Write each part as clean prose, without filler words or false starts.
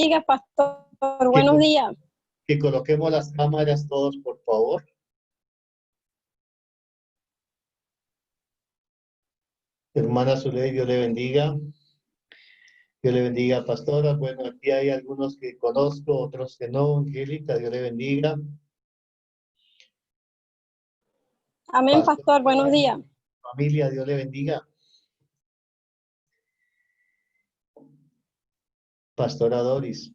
bendiga, pastor. Que, Buenos días. que coloquemos las cámaras todos, por favor. Hermana Zuley, Dios le bendiga. Dios le bendiga, pastora. Bueno, aquí hay algunos que conozco, otros que no. Angélica, Dios le bendiga. Amén, pastor. Buenos días. Familia, Dios le bendiga. Pastora Doris.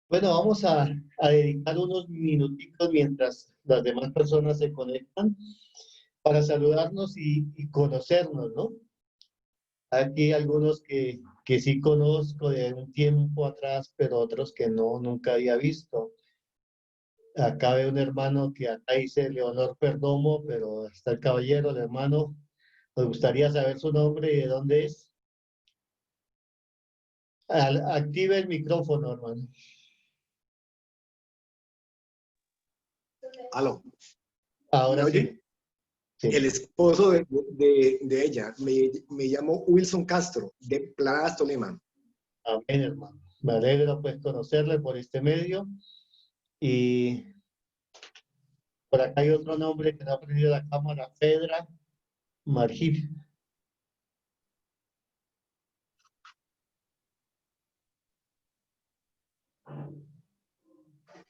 Bueno, vamos a dedicar unos minutitos mientras las demás personas se conectan para saludarnos y conocernos, ¿no? Aquí algunos que sí conozco de un tiempo atrás, pero otros que no, nunca había visto. Acá veo un hermano que acá dice Leonor Perdomo, pero está el caballero, el hermano. Nos gustaría saber su nombre y de dónde es. Active el micrófono, hermano. Aló. Ahora ¿Me sí. oye? Sí. El esposo de ella, me llamo Wilson Castro, de Planas Tolima. Amén, hermano. Me alegro pues conocerle por este medio. Y por acá hay otro nombre que no ha prendido la cámara, Fedra Margil.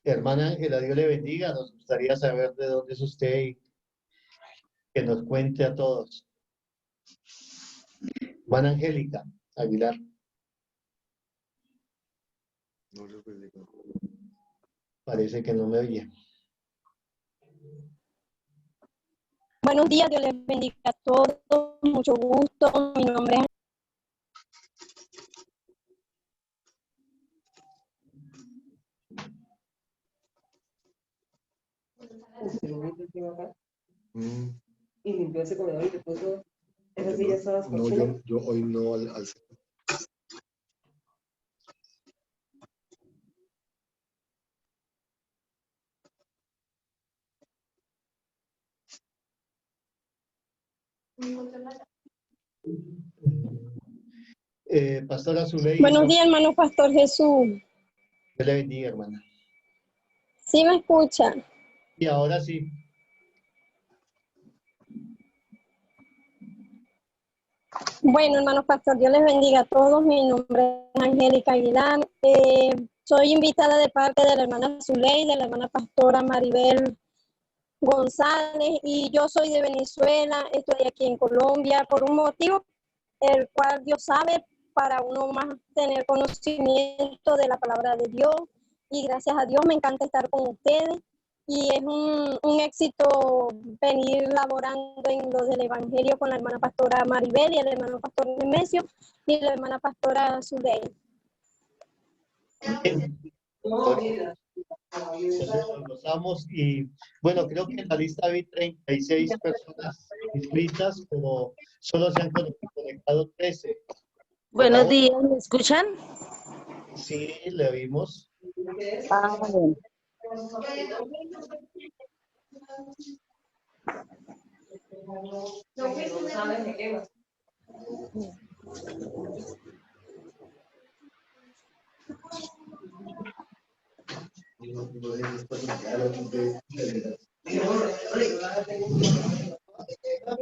Hermana Ángela, Dios le bendiga. Nos gustaría saber de dónde es usted y que nos cuente a todos. Hermana Angélica Aguilar. Parece que no me oye. Buenos días, Dios les bendiga a todos. Mucho gusto. Mi nombre es... Y limpió ese comedor y te puso esas sillas todas No, yo hoy no al Pastora Zuley. Buenos días, hermano Pastor Jesús. Dios le bendiga, hermana. ¿Sí me escuchan? Y ahora sí. Bueno, hermano Pastor, Dios les bendiga a todos. Mi nombre es Angélica Aguilar. Soy invitada de parte de la hermana Zuley, de la hermana pastora Maribel González, y yo soy de Venezuela, estoy aquí en Colombia por un motivo, el cual Dios sabe, para uno más tener conocimiento de la palabra de Dios, y gracias a Dios me encanta estar con ustedes, y es un éxito venir laborando en lo del Evangelio con la hermana pastora Maribel y el hermano pastor Nemesio y la hermana pastora Zuley. Nos gozamos y bueno, creo que en la lista vi 36 personas inscritas, pero solo se han conectado 13. Buenos días, ¿me escuchan? Sí, le vimos. Ah, bueno.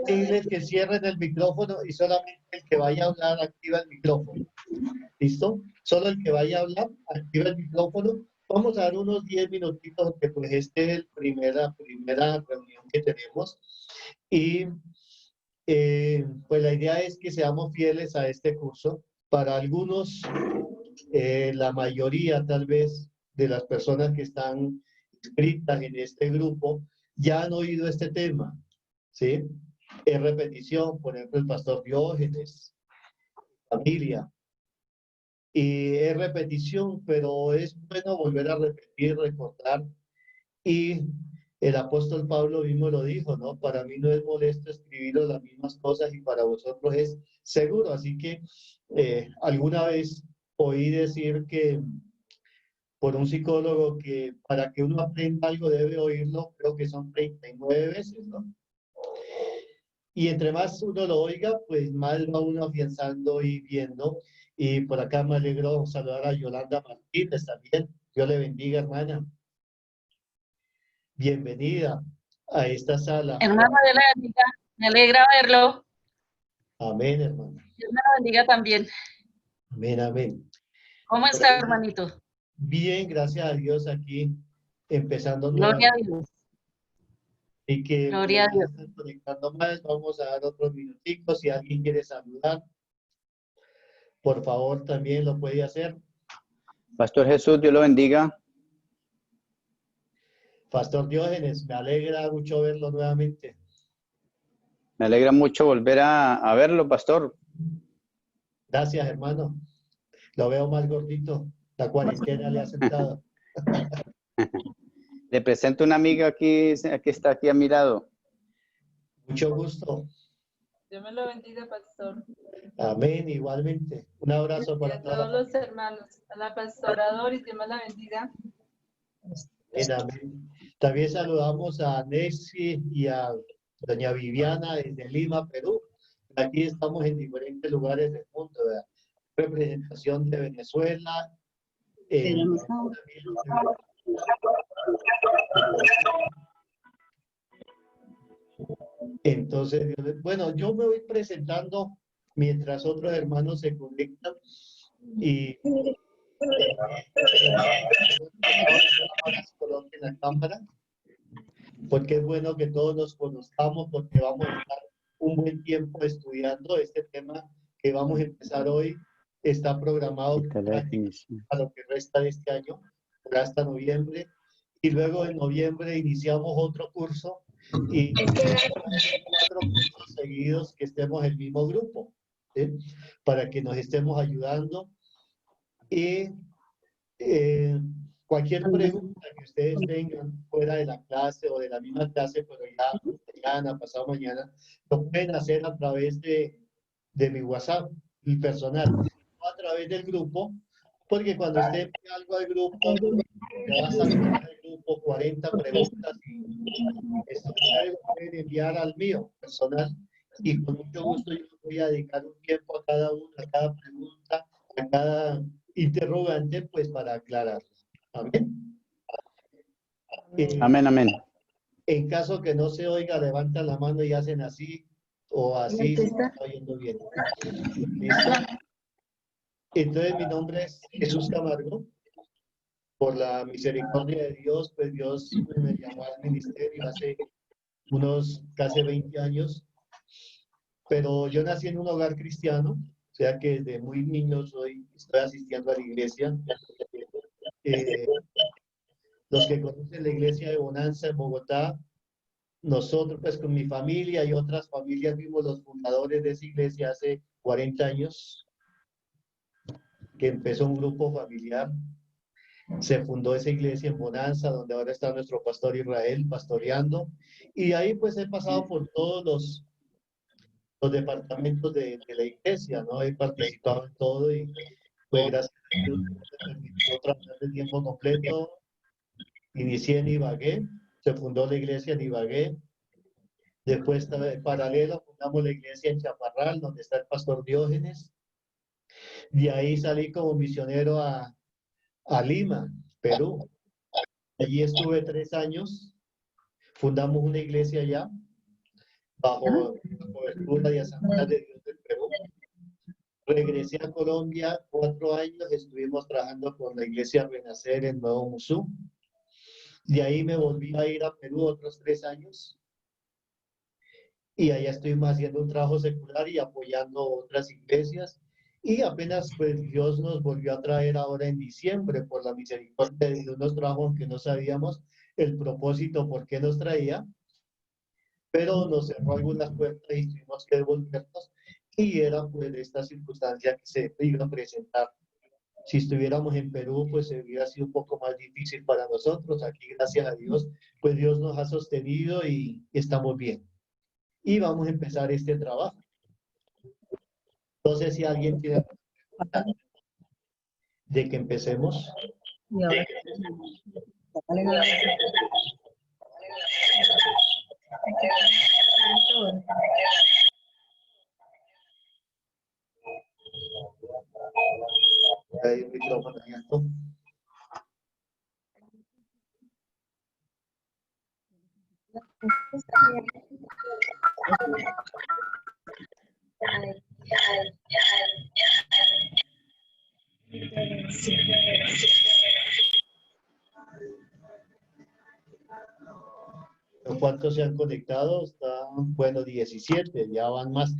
Pedirles que cierren el micrófono y solamente el que vaya a hablar activa el micrófono. ¿Listo? Solo el que vaya a hablar activa el micrófono. Vamos a dar unos 10 minutitos porque pues este es la primera reunión que tenemos y pues la idea es que seamos fieles a este curso. Para algunos, la mayoría tal vez de las personas que están inscritas en este grupo ya han oído este tema, ¿sí? Es repetición, por ejemplo, el pastor Diógenes, familia. Y es repetición, pero es bueno volver a repetir, recordar. Y el apóstol Pablo mismo lo dijo, ¿no? Para mí no es molesto escribiros las mismas cosas y para vosotros es seguro. Así que alguna vez oí decir que por un psicólogo que para que uno aprenda algo debe oírlo, creo que son 39 veces, ¿no? Y entre más uno lo oiga, pues más va uno afianzando y viendo. Y por acá me alegro saludar a Yolanda Martínez también. Dios le bendiga, hermana. Bienvenida a esta sala. Hermano, Dios le bendiga. Me alegra verlo. Amén, hermana. Dios me lo bendiga también. Amén, amén. ¿Cómo está, hermanito? Bien, gracias a Dios aquí, empezando Gloria a nuevamente. Dios. Y que Gloria a ya Dios. están conectando más, vamos a dar otros minuticos. Si alguien quiere saludar, por favor, también lo puede hacer. Pastor Jesús, Dios lo bendiga. Pastor Diógenes, me alegra mucho verlo nuevamente. Me alegra mucho volver a verlo, pastor. Gracias, hermano. Lo veo más gordito. La cuarentena le ha sentado. Le presento una amiga aquí, que está aquí a mi lado. Mucho gusto. Dios me lo bendiga, pastor. Amén, igualmente. Un abrazo Y para a toda todos la los hermanos. A la pastora Doris, Dios me la bendiga. familia. Amén. También saludamos a Nexi y a doña Viviana desde Lima, Perú. Aquí estamos en diferentes lugares del mundo, ¿verdad? Representación de Venezuela. Entonces, bueno, yo me voy presentando mientras otros hermanos se conectan y coloquen la cámara, porque es bueno que todos nos conozcamos, porque vamos a estar un buen tiempo estudiando este tema que vamos a empezar hoy. Está programado a lo que resta de este año, hasta noviembre, y luego en noviembre iniciamos otro curso y 4 cursos seguidos que estemos en el mismo grupo, ¿sí? Para que nos estemos ayudando. Y cualquier pregunta que ustedes tengan fuera de la clase o de la misma clase, pero ya mañana, pasado mañana, lo pueden hacer a través de mi WhatsApp, mi personal, o a través del grupo, porque cuando usted envía algo al grupo, te va a salir del grupo 40 preguntas y esto ustedes lo pueden enviar al mío personal y con mucho gusto yo voy a dedicar un tiempo a cada una, a cada pregunta, a cada interrogante, pues para aclarar. Amén. Amén, amén. En caso que no se oiga, levantan la mano y hacen así o así, si está oyendo bien. ¿Listo? Entonces mi nombre es Jesús Camargo. Por la misericordia de Dios, pues Dios me llamó al ministerio hace unos casi 20 años. Pero yo nací en un hogar cristiano, o sea que desde muy niño estoy asistiendo a la iglesia. Los que conocen la iglesia de Bonanza en Bogotá, nosotros pues con mi familia y otras familias fuimos los fundadores de esa iglesia hace 40 años, que empezó un grupo familiar. Se fundó esa iglesia en Bonanza, donde ahora está nuestro pastor Israel pastoreando. Y ahí pues he pasado por todos los departamentos de la iglesia, ¿no? He participado en todo y pues gracias a Dios me permitió trabajar de tiempo completo. Inicié en Ibagué, se fundó la iglesia en Ibagué. Después, en paralelo, fundamos la iglesia en Chaparral, donde está el pastor Diógenes. De ahí salí como misionero a Lima, Perú. Allí estuve 3 años. Fundamos una iglesia allá, bajo la cobertura y Asamblea de Dios del Perú. Regresé a Colombia 4 años, estuvimos trabajando con la iglesia Renacer en Nuevo Musú. De ahí me volví a ir a Perú otros 3 años. Y allá estuvimos haciendo un trabajo secular y apoyando otras iglesias. Y apenas pues Dios nos volvió a traer ahora en diciembre, por la misericordia de unos trabajos que no sabíamos el propósito por qué nos traía, pero nos cerró algunas puertas y tuvimos que devolvernos. Y era pues esta circunstancia que se iba a presentar. Si estuviéramos en Perú, pues hubiera sido un poco más difícil para nosotros. Aquí, gracias a Dios, pues Dios nos ha sostenido y estamos bien. Y vamos a empezar este trabajo. Entonces, si alguien tiene pregunta de que empecemos. Hay un micrófono abierto. ¿Cuántos se han conectado? Están, bueno, 17, ya van más.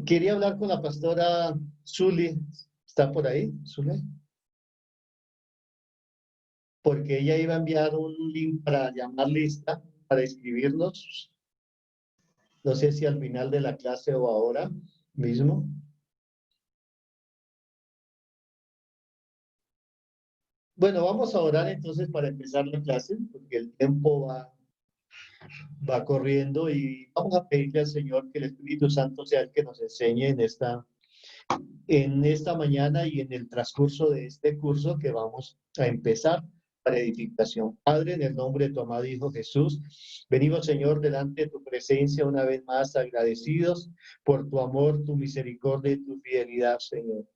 Quería hablar con la pastora Zuli. ¿Está por ahí, Zuli? Porque ella iba a enviar un link para llamar lista, para inscribirnos. No sé si al final de la clase o ahora mismo. Bueno, vamos a orar entonces para empezar la clase, porque el tiempo va corriendo y vamos a pedirle al Señor que el Espíritu Santo sea el que nos enseñe en esta mañana y en el transcurso de este curso que vamos a empezar para edificación. Padre, en el nombre de tu amado Hijo Jesús, venimos, Señor, delante de tu presencia una vez más agradecidos por tu amor, tu misericordia y tu fidelidad, Señor.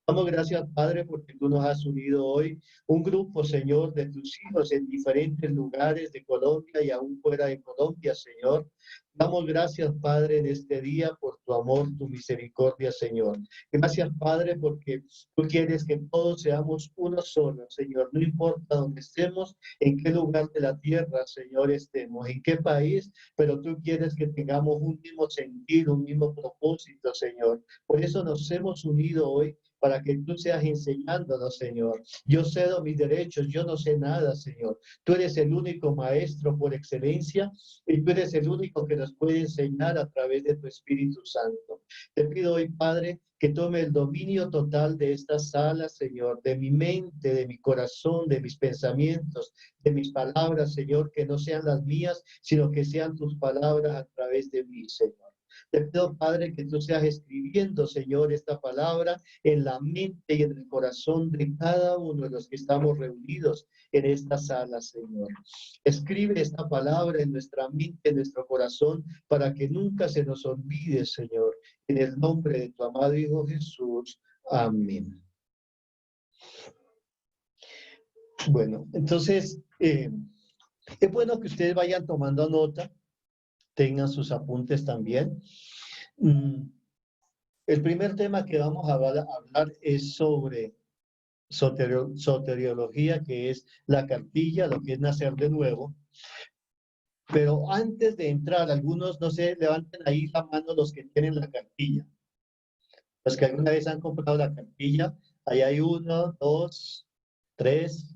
Damos gracias, Padre, porque tú nos has unido hoy un grupo, Señor, de tus hijos en diferentes lugares de Colombia y aún fuera de Colombia, Señor. Damos gracias, Padre, en este día por tu amor, tu misericordia, Señor. Gracias, Padre, porque tú quieres que todos seamos uno solo, Señor. No importa dónde estemos, en qué lugar de la tierra, Señor, estemos, en qué país, pero tú quieres que tengamos un mismo sentido, un mismo propósito, Señor. Por eso nos hemos unido hoy para que tú seas enseñándonos, Señor. Yo cedo mis derechos, yo no sé nada, Señor. Tú eres el único maestro por excelencia y tú eres el único que nos puede enseñar a través de tu Espíritu Santo. Te pido hoy, Padre, que tome el dominio total de esta sala, Señor, de mi mente, de mi corazón, de mis pensamientos, de mis palabras, Señor, que no sean las mías, sino que sean tus palabras a través de mí, Señor. Te pido, Padre, que tú seas escribiendo, Señor, esta palabra en la mente y en el corazón de cada uno de los que estamos reunidos en esta sala, Señor. Escribe esta palabra en nuestra mente, en nuestro corazón, para que nunca se nos olvide, Señor. En el nombre de tu amado Hijo Jesús. Amén. Bueno, entonces, es bueno que ustedes vayan tomando nota, tengan sus apuntes también. El primer tema que vamos a hablar es sobre soteriología, que es la cartilla, lo que es nacer de nuevo. Pero antes de entrar, algunos, no sé, levanten ahí la mano los que tienen la cartilla. Los que alguna vez han comprado la cartilla, ahí hay 1, 2, 3.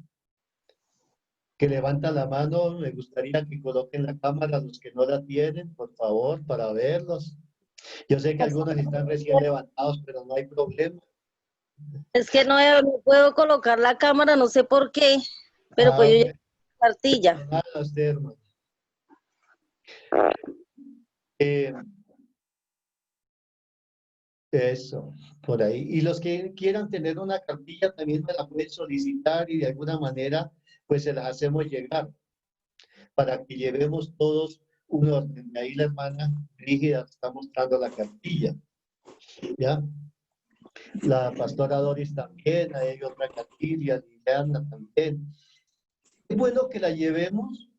Que levantan la mano, me gustaría que coloquen la cámara los que no la tienen, por favor, para verlos. Yo sé que algunos están recién levantados, pero no hay problema. Es que no puedo colocar la cámara, no sé por qué, pero pues yo llevo la cartilla. Eso, por ahí. Y los que quieran tener una cartilla también me la pueden solicitar y de alguna manera pues se las hacemos llegar para que llevemos todos un orden. Ahí la hermana Brígida está mostrando la cartilla. ¿Ya? La pastora Doris también, hay otra cartilla, Liliana también. Es bueno que la llevemos.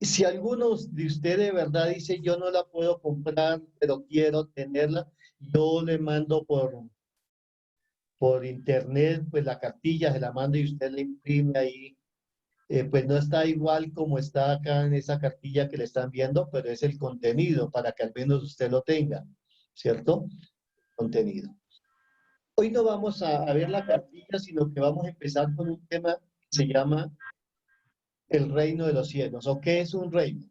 Si alguno de ustedes de verdad dice yo no la puedo comprar, pero quiero tenerla, yo le mando por internet, pues la cartilla se la mando y usted la imprime ahí. Pues no está igual como está acá en esa cartilla que le están viendo, pero es el contenido para que al menos usted lo tenga, ¿cierto? Contenido. Hoy no vamos a ver la cartilla, sino que vamos a empezar con un tema que se llama el reino de los cielos, o qué es un reino,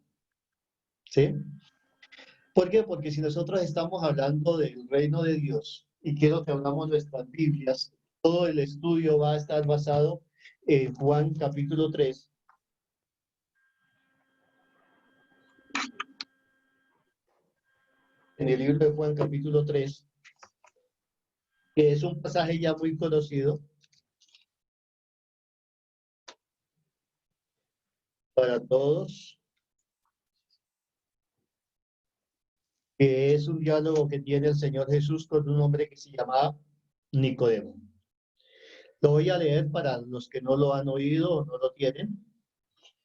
¿sí? ¿Por qué? Porque si nosotros estamos hablando del reino de Dios y quiero que hablamos nuestras Biblias, todo el estudio va a estar basado en Juan capítulo 3. En el libro de Juan capítulo 3, que es un pasaje ya muy conocido para todos, que es un diálogo que tiene el Señor Jesús con un hombre que se llamaba Nicodemo. Lo voy a leer para los que no lo han oído o no lo tienen.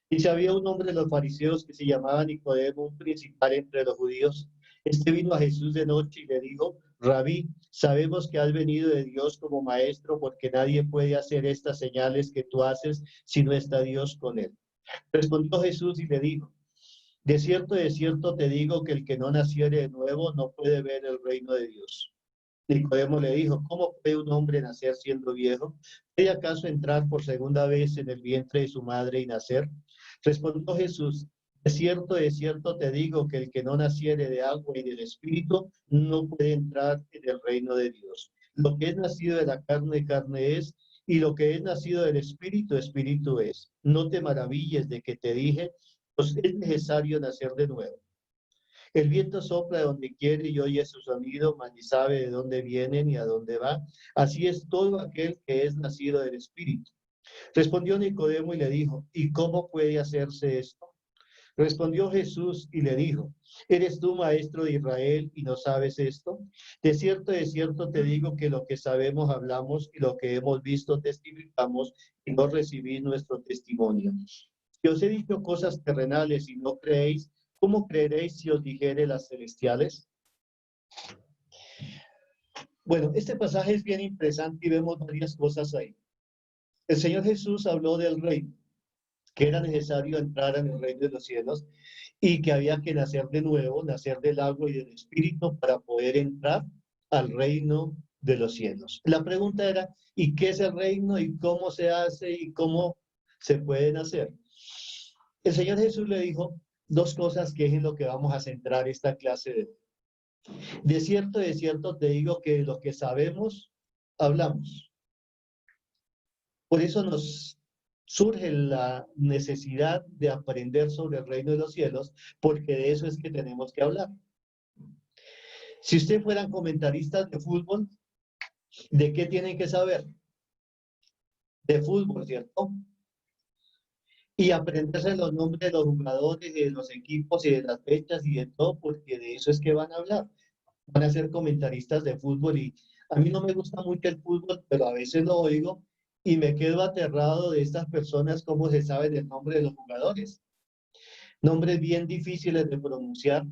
Dice, había un hombre de los fariseos que se llamaba Nicodemo, un principal entre los judíos. Este vino a Jesús de noche y le dijo, Rabí, sabemos que has venido de Dios como maestro, porque nadie puede hacer estas señales que tú haces si no está Dios con él. Respondió Jesús y le dijo, de cierto te digo que el que no naciere de nuevo no puede ver el reino de Dios. Nicodemo le dijo, ¿cómo puede un hombre nacer siendo viejo? ¿Puede acaso entrar por segunda vez en el vientre de su madre y nacer? Respondió Jesús, de cierto te digo que el que no naciere de agua y del Espíritu no puede entrar en el reino de Dios. Lo que es nacido de la carne, carne es, y lo que es nacido del Espíritu, Espíritu es. No te maravilles de que te dije, pues es necesario nacer de nuevo. El viento sopla de donde quiere y oye su sonido, mas ni sabe de dónde viene ni a dónde va. Así es todo aquel que es nacido del Espíritu. Respondió Nicodemo y le dijo, ¿y cómo puede hacerse esto? Respondió Jesús y le dijo, ¿eres tú maestro de Israel y no sabes esto? De cierto te digo que lo que sabemos hablamos y lo que hemos visto testificamos y no recibís nuestro testimonio. Si os he dicho cosas terrenales y no creéis, ¿cómo creeréis si os dijere las celestiales? Bueno, este pasaje es bien interesante y vemos varias cosas ahí. El Señor Jesús habló del reino, que era necesario entrar en el reino de los cielos y que había que nacer de nuevo, nacer del agua y del Espíritu para poder entrar al reino de los cielos. La pregunta era, ¿y qué es el reino y cómo se hace y cómo se pueden hacer? El Señor Jesús le dijo dos cosas que es en lo que vamos a centrar esta clase de hoy. De cierto te digo que lo que sabemos, hablamos. Por eso nos surge la necesidad de aprender sobre el reino de los cielos, porque de eso es que tenemos que hablar. Si ustedes fueran comentaristas de fútbol, ¿de qué tienen que saber? De fútbol, ¿cierto? Y aprenderse los nombres de los jugadores, de los equipos y de las fechas y de todo, porque de eso es que van a hablar. Van a ser comentaristas de fútbol y a mí no me gusta mucho el fútbol, pero a veces lo oigo y me quedo aterrado de estas personas, cómo se sabe el nombre de los jugadores. Nombres bien difíciles de pronunciar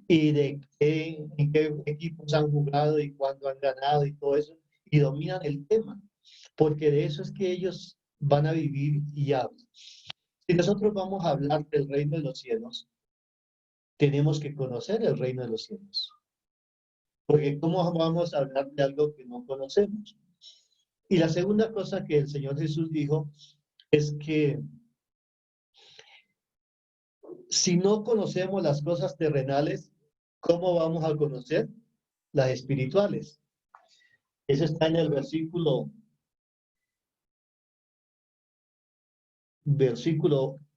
y de en qué equipos han jugado y cuándo han ganado y todo eso, y dominan el tema, porque de eso es que ellos van a vivir y hablan. Si nosotros vamos a hablar del reino de los cielos, tenemos que conocer el reino de los cielos. Porque ¿cómo vamos a hablar de algo que no conocemos? Y la segunda cosa que el Señor Jesús dijo es que si no conocemos las cosas terrenales, ¿cómo vamos a conocer las espirituales? Eso está en el versículo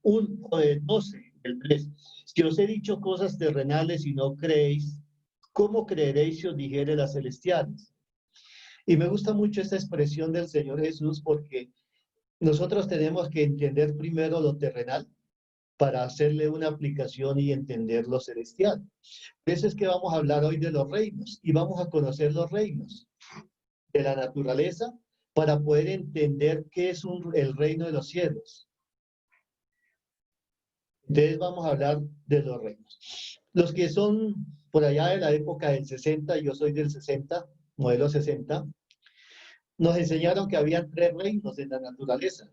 1 de 12, el 3. Si os he dicho cosas terrenales y no creéis, ¿cómo creeréis si os dijere las celestiales? Y me gusta mucho esta expresión del Señor Jesús porque nosotros tenemos que entender primero lo terrenal para hacerle una aplicación y entender lo celestial. Por eso es que vamos a hablar hoy de los reinos y vamos a conocer los reinos de la naturaleza para poder entender qué es el reino de los cielos. Entonces vamos a hablar de los reinos. Los que son por allá de la época del 60, yo soy del 60, modelo 60, nos enseñaron que había 3 reinos en la naturaleza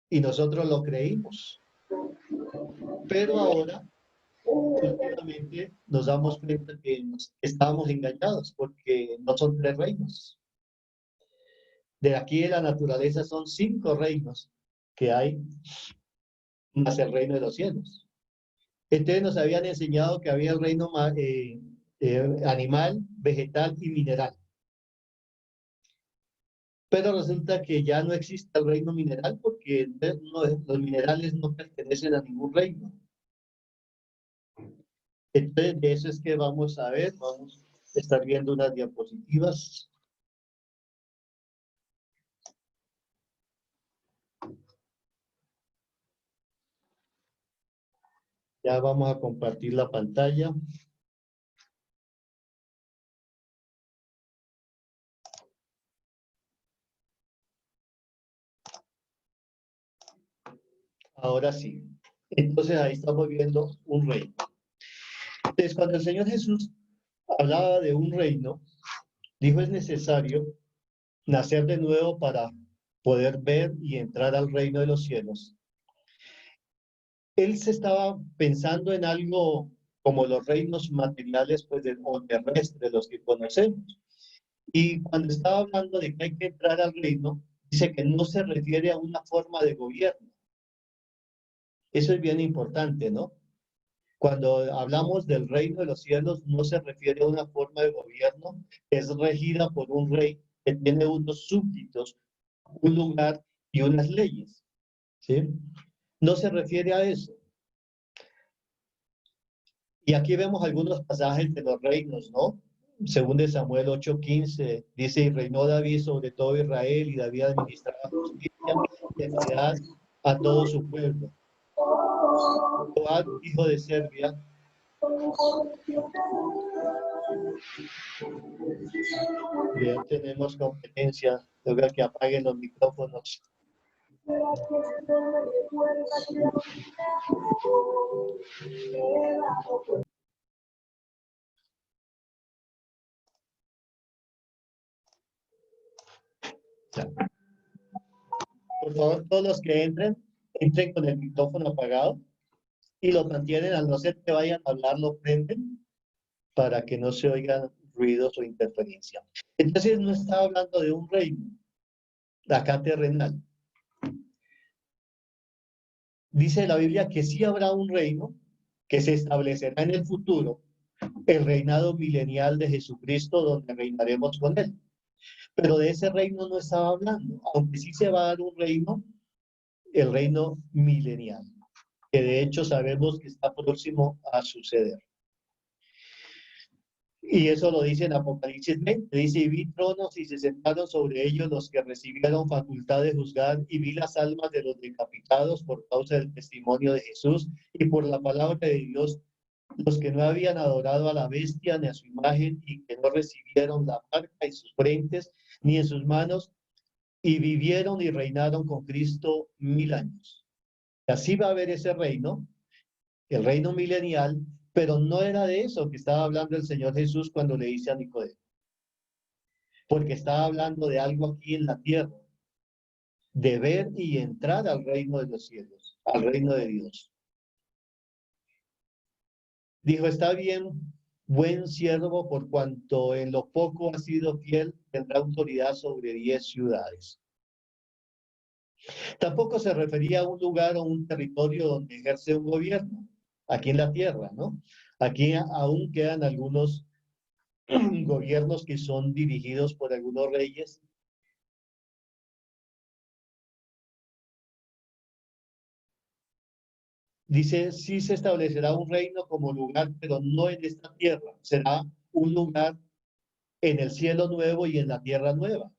y nosotros lo creímos. Pero ahora, últimamente, nos damos cuenta que estábamos engañados porque no son 3 reinos. De aquí de la naturaleza son 5 reinos que hay, más el reino de los cielos. Entonces nos habían enseñado que había el reino animal, vegetal y mineral. Pero resulta que ya no existe el reino mineral porque los minerales no pertenecen a ningún reino. Entonces, de eso es que vamos a ver, vamos a estar viendo unas diapositivas. Ya vamos a compartir la pantalla. Ahora sí. Entonces ahí estamos viendo un reino. Entonces cuando el Señor Jesús hablaba de un reino, dijo es necesario nacer de nuevo para poder ver y entrar al reino de los cielos. Él se estaba pensando en algo como los reinos materiales pues, o terrestres, los que conocemos. Y cuando estaba hablando de que hay que entrar al reino, dice que no se refiere a una forma de gobierno. Eso es bien importante, ¿no? Cuando hablamos del reino de los cielos, no se refiere a una forma de gobierno, es regida por un rey que tiene unos súbditos, un lugar y unas leyes, ¿sí? No se refiere a eso. Y aquí vemos algunos pasajes de los reinos, ¿no? Según de Samuel 8:15, dice, y reinó David sobre todo Israel, y David administraba justicia y equidad a todo su pueblo. Joab, hijo de Serbia, ya tenemos competencia, tengo que apaguen los micrófonos. Ya. Por favor, todos los que entren con el micrófono apagado y lo mantienen, al no ser que vayan a hablar, lo prenden para que no se oigan ruidos o interferencia. Entonces no está hablando de un reino, de acá terrenal. Dice la Biblia que sí habrá un reino que se establecerá en el futuro, el reinado milenial de Jesucristo, donde reinaremos con él. Pero de ese reino no estaba hablando, aunque sí se va a dar un reino, el reino milenial, que de hecho sabemos que está próximo a suceder. Y eso lo dice en Apocalipsis 20, dice, y vi tronos y se sentaron sobre ellos los que recibieron facultad de juzgar, y vi las almas de los decapitados por causa del testimonio de Jesús y por la palabra de Dios, los que no habían adorado a la bestia ni a su imagen y que no recibieron la marca en sus frentes ni en sus manos, y vivieron y reinaron con Cristo 1000 años. Y así va a haber ese reino, el reino milenial, pero no era de eso que estaba hablando el Señor Jesús cuando le dice a Nicodemo, porque estaba hablando de algo aquí en la tierra, de ver y entrar al reino de los cielos, al reino de Dios. Dijo, está bien, buen siervo, por cuanto en lo poco has sido fiel, tendrá autoridad sobre 10 ciudades. Tampoco se refería a un lugar o un territorio donde ejerce un gobierno, aquí en la tierra, ¿no? Aquí aún quedan algunos gobiernos que son dirigidos por algunos reyes. Dice, sí se establecerá un reino como lugar, pero no en esta tierra. Será un lugar en el cielo nuevo y en la tierra nueva.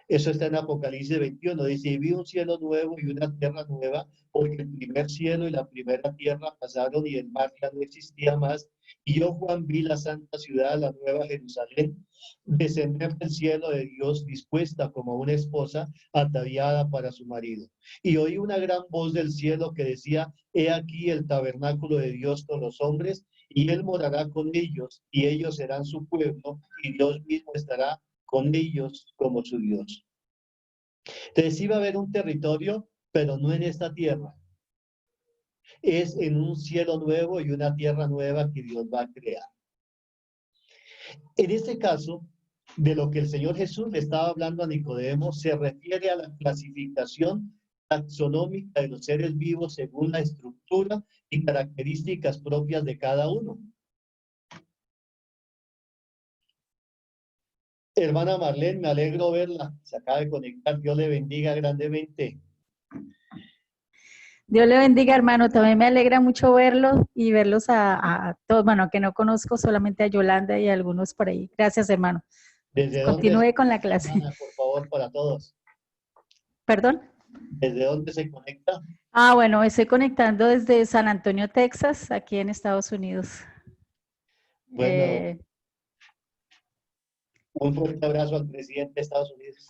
Eso está en Apocalipsis 21, dice, y vi un cielo nuevo y una tierra nueva, porque el primer cielo y la primera tierra pasaron y el mar ya no existía más. Y yo, Juan, vi la santa ciudad, la nueva Jerusalén, descender del cielo de Dios, dispuesta como una esposa ataviada para su marido. Y oí una gran voz del cielo que decía, he aquí el tabernáculo de Dios con los hombres, y él morará con ellos, y ellos serán su pueblo, y Dios mismo estará con ellos como su Dios. Entonces sí va a haber un territorio, pero no en esta tierra. Es en un cielo nuevo y una tierra nueva que Dios va a crear. En este caso, de lo que el Señor Jesús le estaba hablando a Nicodemo, se refiere a la clasificación taxonómica de los seres vivos según la estructura y características propias de cada uno. Hermana Marlene, me alegro verla. Se acaba de conectar. Dios le bendiga grandemente. Dios le bendiga, hermano. También me alegra mucho verlos y verlos a todos. Bueno, que no conozco, solamente a Yolanda y a algunos por ahí. Gracias, hermano. ¿Desde Continúe dónde con la clase. hermana, por favor, para todos? ¿Perdón? ¿Desde dónde se conecta? Ah, bueno, estoy conectando desde San Antonio, Texas, aquí en Estados Unidos. Bueno, un fuerte abrazo al presidente de Estados Unidos.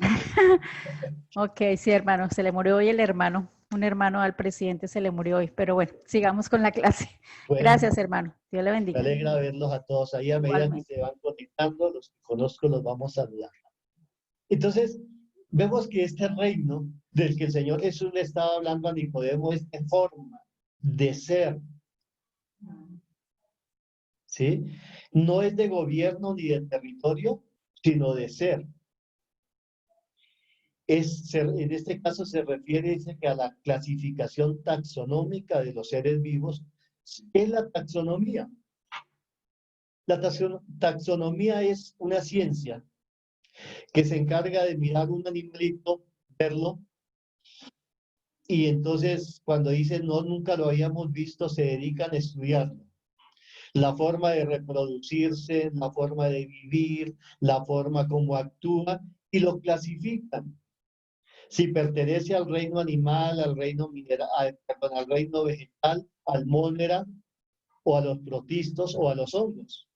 Ok, sí, hermano, se le murió hoy el hermano, un hermano al presidente se le murió hoy, pero bueno, sigamos con la clase. Bueno, Gracias, hermano. Dios le me bendiga. alegra verlos a todos ahí. A medida que Igualmente. se van conectando, los que conozco los vamos a saludar. Entonces, vemos que este reino del que el Señor Jesús le estaba hablando a Nicodemo es de forma, de ser, ¿sí? No es de gobierno ni de territorio, sino de ser. En este caso se refiere, dice, que a la clasificación taxonómica de los seres vivos. ¿Qué es la taxonomía? La taxonomía es una ciencia que se encarga de mirar un animalito, verlo, y entonces cuando dicen no, nunca lo habíamos visto, se dedican a estudiarlo. La forma de reproducirse, la forma de vivir, la forma como actúa, y lo clasifican. Si pertenece al reino animal, al reino mineral, al reino vegetal, al mónera, o a los protistos, o a los hongos.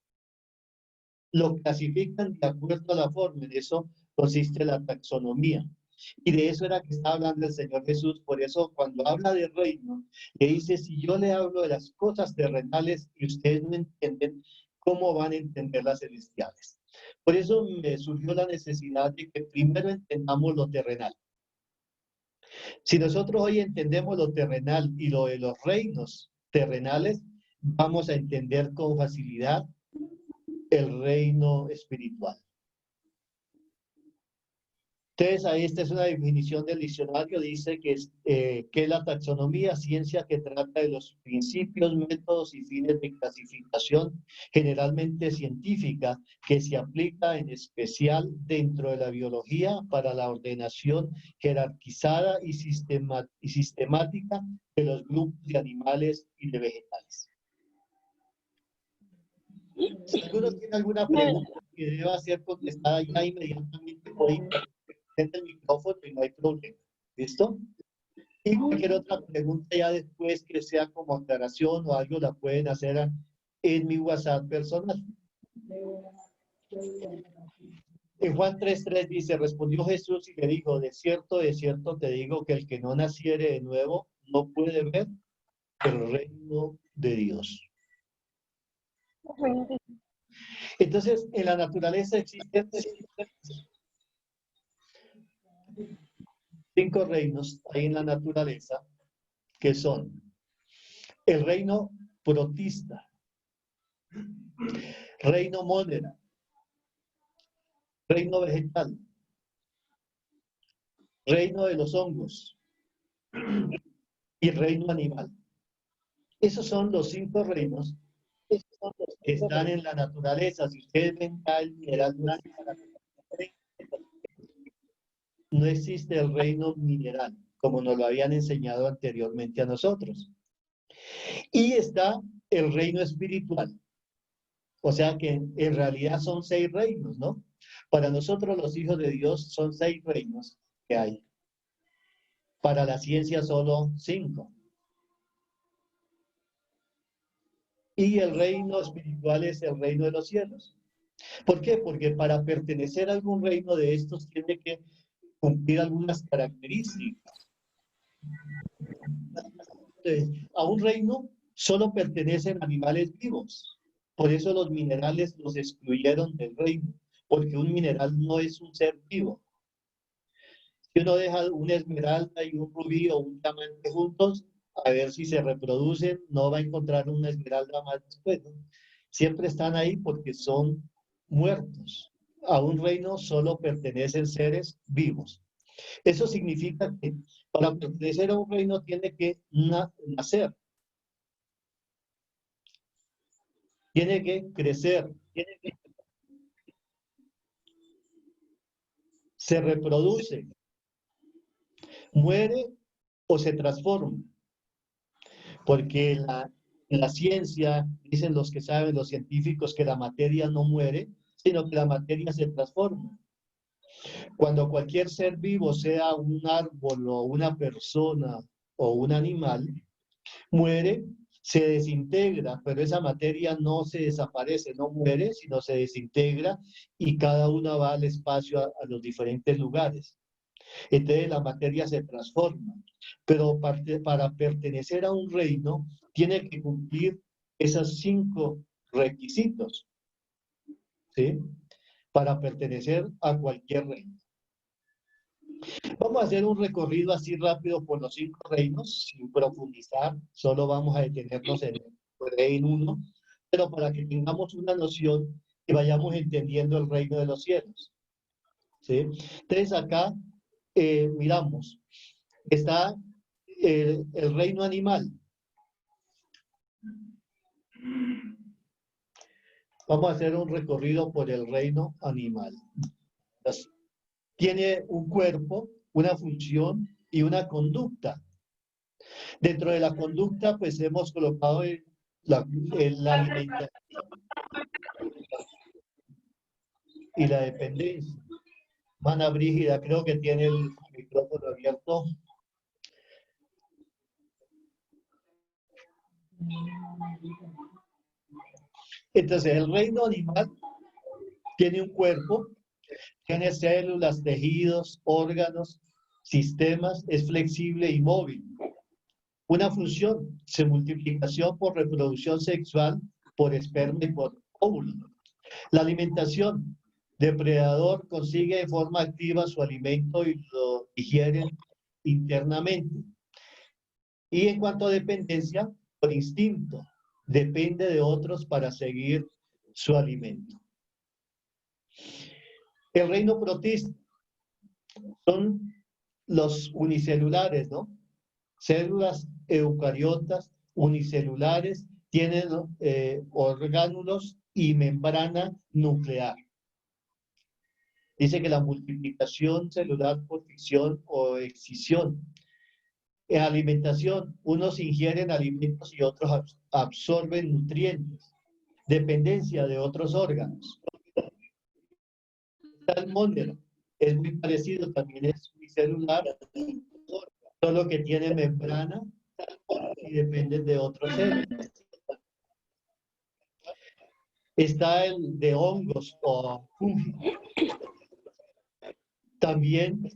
Lo clasifican de acuerdo a la forma, en eso consiste la taxonomía. Y de eso era que estaba hablando el Señor Jesús. Por eso cuando habla de reino, le dice, si yo le hablo de las cosas terrenales y ustedes no entienden, ¿cómo van a entender las celestiales? Por eso me surgió la necesidad de que primero entendamos lo terrenal. Si nosotros hoy entendemos lo terrenal y lo de los reinos terrenales, vamos a entender con facilidad el reino espiritual. Entonces, ahí esta es una definición del diccionario, dice que es la taxonomía, ciencia que trata de los principios, métodos y fines de clasificación, generalmente científica, que se aplica en especial dentro de la biología para la ordenación jerarquizada y sistemática de los grupos de animales y de vegetales. Si alguno tiene alguna pregunta que deba ser contestada ya inmediatamente, hoy el micrófono y no hay problema. ¿Listo? Y cualquier otra pregunta ya después que sea como aclaración o algo la pueden hacer en mi WhatsApp personal. En Juan 3:3 dice, respondió Jesús y le dijo, de cierto te digo que el que no naciere de nuevo no puede ver el reino de Dios. Entonces, en la naturaleza existen 5 reinos ahí en la naturaleza, que son el reino protista, reino mónera, reino vegetal, reino de los hongos y reino animal. Esos son los 5 reinos que están en la naturaleza. Si ustedes ven el mineral, no existe el reino mineral, como nos lo habían enseñado anteriormente a nosotros. Y está el reino espiritual. O sea que en realidad son 6 reinos, ¿no? Para nosotros los hijos de Dios son 6 reinos que hay. Para la ciencia solo 5. Y el reino espiritual es el reino de los cielos. ¿Por qué? Porque para pertenecer a algún reino de estos tiene que cumplir algunas características. A un reino solo pertenecen animales vivos. Por eso los minerales los excluyeron del reino, porque un mineral no es un ser vivo. Si uno deja una esmeralda y un rubí o un diamante juntos, a ver si se reproducen, no va a encontrar una esmeralda más después, ¿no? Siempre están ahí porque son muertos. A un reino solo pertenecen seres vivos. Eso significa que para pertenecer a un reino tiene que nacer. Tiene que crecer. Se reproduce. Muere o se transforma. Porque en la ciencia, dicen los que saben, los científicos, que la materia no muere, sino que la materia se transforma. Cuando cualquier ser vivo, sea un árbol o una persona o un animal, muere, se desintegra, pero esa materia no se desaparece, no muere, sino se desintegra y cada una va al espacio a los diferentes lugares. Entonces la materia se transforma. Pero para pertenecer a un reino, tiene que cumplir esos 5 requisitos, ¿sí? Para pertenecer a cualquier reino. Vamos a hacer un recorrido así rápido por los 5 reinos, sin profundizar, solo vamos a detenernos en el reino 1, pero para que tengamos una noción y vayamos entendiendo el reino de los cielos. ¿Sí? Entonces acá miramos, está el reino animal. Vamos a hacer un recorrido por el reino animal. Entonces, tiene un cuerpo, una función y una conducta. Dentro de la conducta, pues hemos colocado la alimentación y la dependencia. Hermana Brígida, creo que tiene el micrófono abierto. Entonces, el reino animal tiene un cuerpo, tiene células, tejidos, órganos, sistemas, es flexible y móvil. Una función, multiplicación por reproducción sexual, por esperma y por óvulo. La alimentación, depredador consigue de forma activa su alimento y lo digiere internamente. Y en cuanto a dependencia, por instinto, depende de otros para seguir su alimento. El reino protista son los unicelulares, ¿no? Células eucariotas unicelulares tienen orgánulos y membrana nuclear. Dice que la multiplicación celular por fisión o excisión. En alimentación, unos ingieren alimentos y otros absorben nutrientes. Dependencia de otros órganos. El mónero es muy parecido, también es unicelular, solo que tiene membrana y dependen de otros seres. Está el de hongos o fungi. También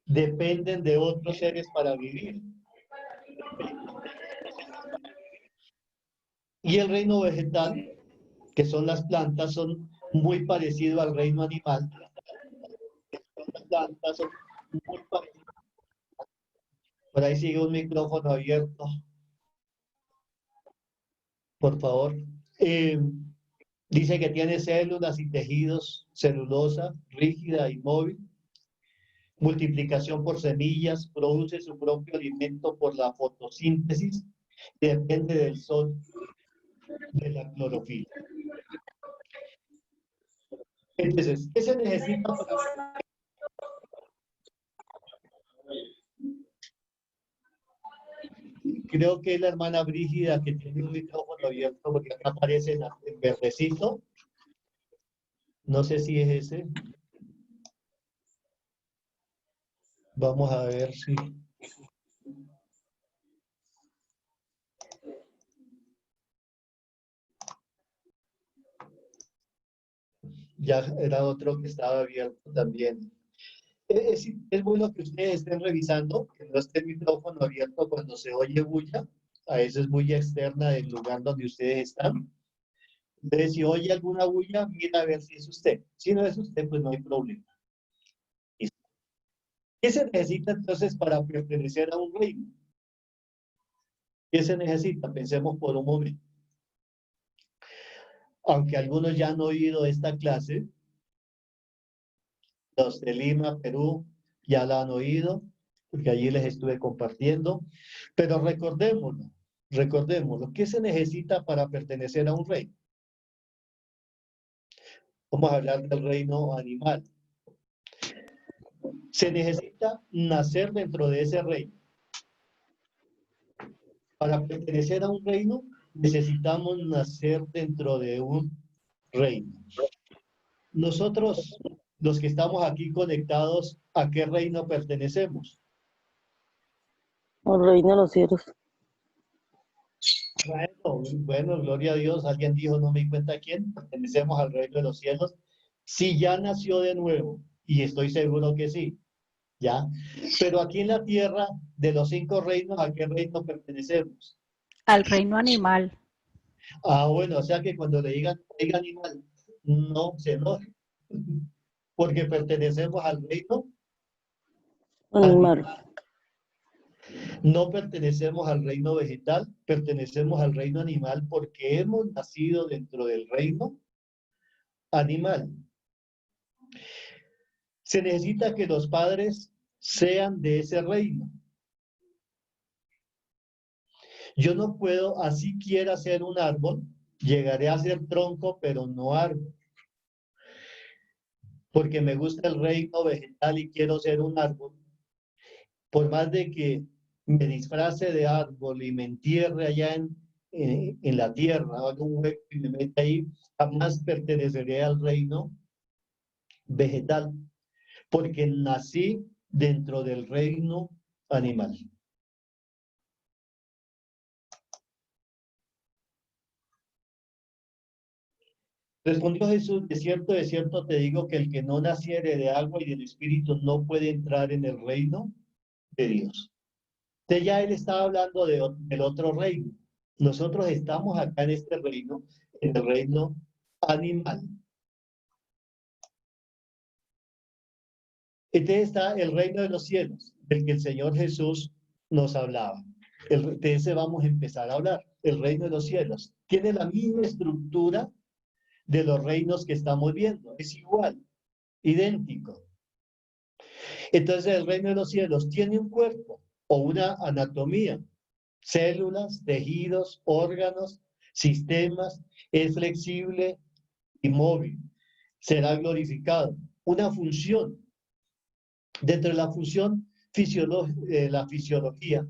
dependen de otros seres para vivir. Y el reino vegetal, que son las plantas, son muy parecidos al reino animal. Las plantas son muy parecidas. Por ahí sigue un micrófono abierto. Por favor. Dice que tiene células y tejidos, celulosa, rígida y móvil. Multiplicación por semillas, produce su propio alimento por la fotosíntesis, depende del sol, de la clorofila. Entonces, ¿qué se necesita para... Creo que es la hermana Brígida que tiene un micrófono abierto porque acá aparece en verdecito. No sé si es ese. Vamos a ver si... Ya era otro que estaba abierto también. Es bueno que ustedes estén revisando, que no esté el micrófono abierto cuando se oye bulla. A veces es bulla externa del lugar donde ustedes están. Entonces, si oye alguna bulla, mira a ver si es usted. Si no es usted, pues no hay problema. ¿Qué se necesita entonces para pertenecer a un reino? ¿Qué se necesita? Pensemos por un momento. Aunque algunos ya han oído esta clase, los de Lima, Perú, ya la han oído, porque allí les estuve compartiendo. Pero recordémoslo. ¿Qué se necesita para pertenecer a un reino? Vamos a hablar del reino animal. Se necesita nacer dentro de ese reino. Para pertenecer a un reino, necesitamos nacer dentro de un reino. Nosotros, los que estamos aquí conectados, ¿a qué reino pertenecemos? Al reino de los cielos. Bueno, gloria a Dios. Alguien dijo, no me di cuenta quién, pertenecemos al reino de los cielos. Si ya nació de nuevo, y estoy seguro que sí, ¿ya? Pero aquí en la tierra, de los 5 reinos, ¿a qué reino pertenecemos? Al reino animal. Ah, bueno, o sea que cuando le digan traiga animal, no se enoje, porque pertenecemos al reino Animal. animal. No pertenecemos al reino vegetal, pertenecemos al reino animal porque hemos nacido dentro del reino animal. Se necesita que los padres sean de ese reino. Yo no puedo, así quiera ser un árbol, llegaré a ser tronco, pero no árbol. Porque me gusta el reino vegetal y quiero ser un árbol. Por más de que me disfrace de árbol y me entierre allá en la tierra, hago un hueco y me mete ahí, jamás perteneceré al reino vegetal, porque nací dentro del reino animal. Respondió Jesús, de cierto te digo que el que no naciere de agua y del Espíritu no puede entrar en el reino de Dios. Entonces ya él estaba hablando del otro reino. Nosotros estamos acá en este reino, en el reino animal. Entonces está el reino de los cielos, del que el Señor Jesús nos hablaba. De ese vamos a empezar a hablar. El reino de los cielos tiene la misma estructura de los reinos que estamos viendo. Es igual, idéntico. Entonces el reino de los cielos tiene un cuerpo o una anatomía, células, tejidos, órganos, sistemas, es flexible y móvil. Será glorificado. Una función. Dentro de la función la fisiología,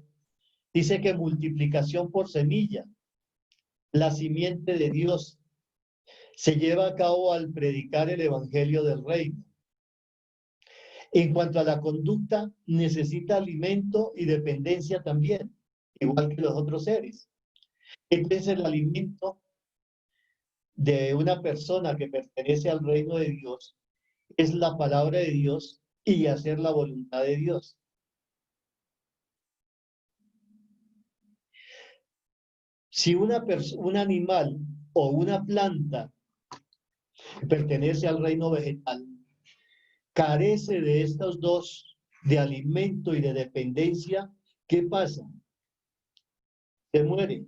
dice que multiplicación por semilla, la simiente de Dios, se lleva a cabo al predicar el evangelio del reino. En cuanto a la conducta, necesita alimento y dependencia también, igual que los otros seres. Entonces el alimento de una persona que pertenece al reino de Dios es la palabra de Dios y hacer la voluntad de Dios. Si un animal o una planta pertenece al reino vegetal, carece de estos dos, de alimento y de dependencia, ¿qué pasa? Se muere.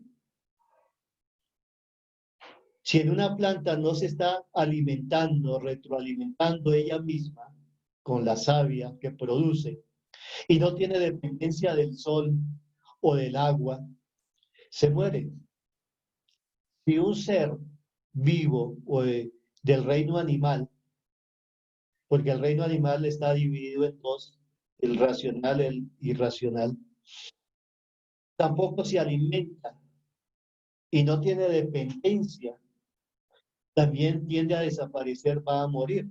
Si en una planta no se está alimentando, retroalimentando ella misma con la savia que produce y no tiene dependencia del sol o del agua, se muere. Si un ser vivo o del reino animal, porque el reino animal está dividido en dos, el racional y el irracional, tampoco se alimenta y no tiene dependencia, también tiende a desaparecer, va a morir.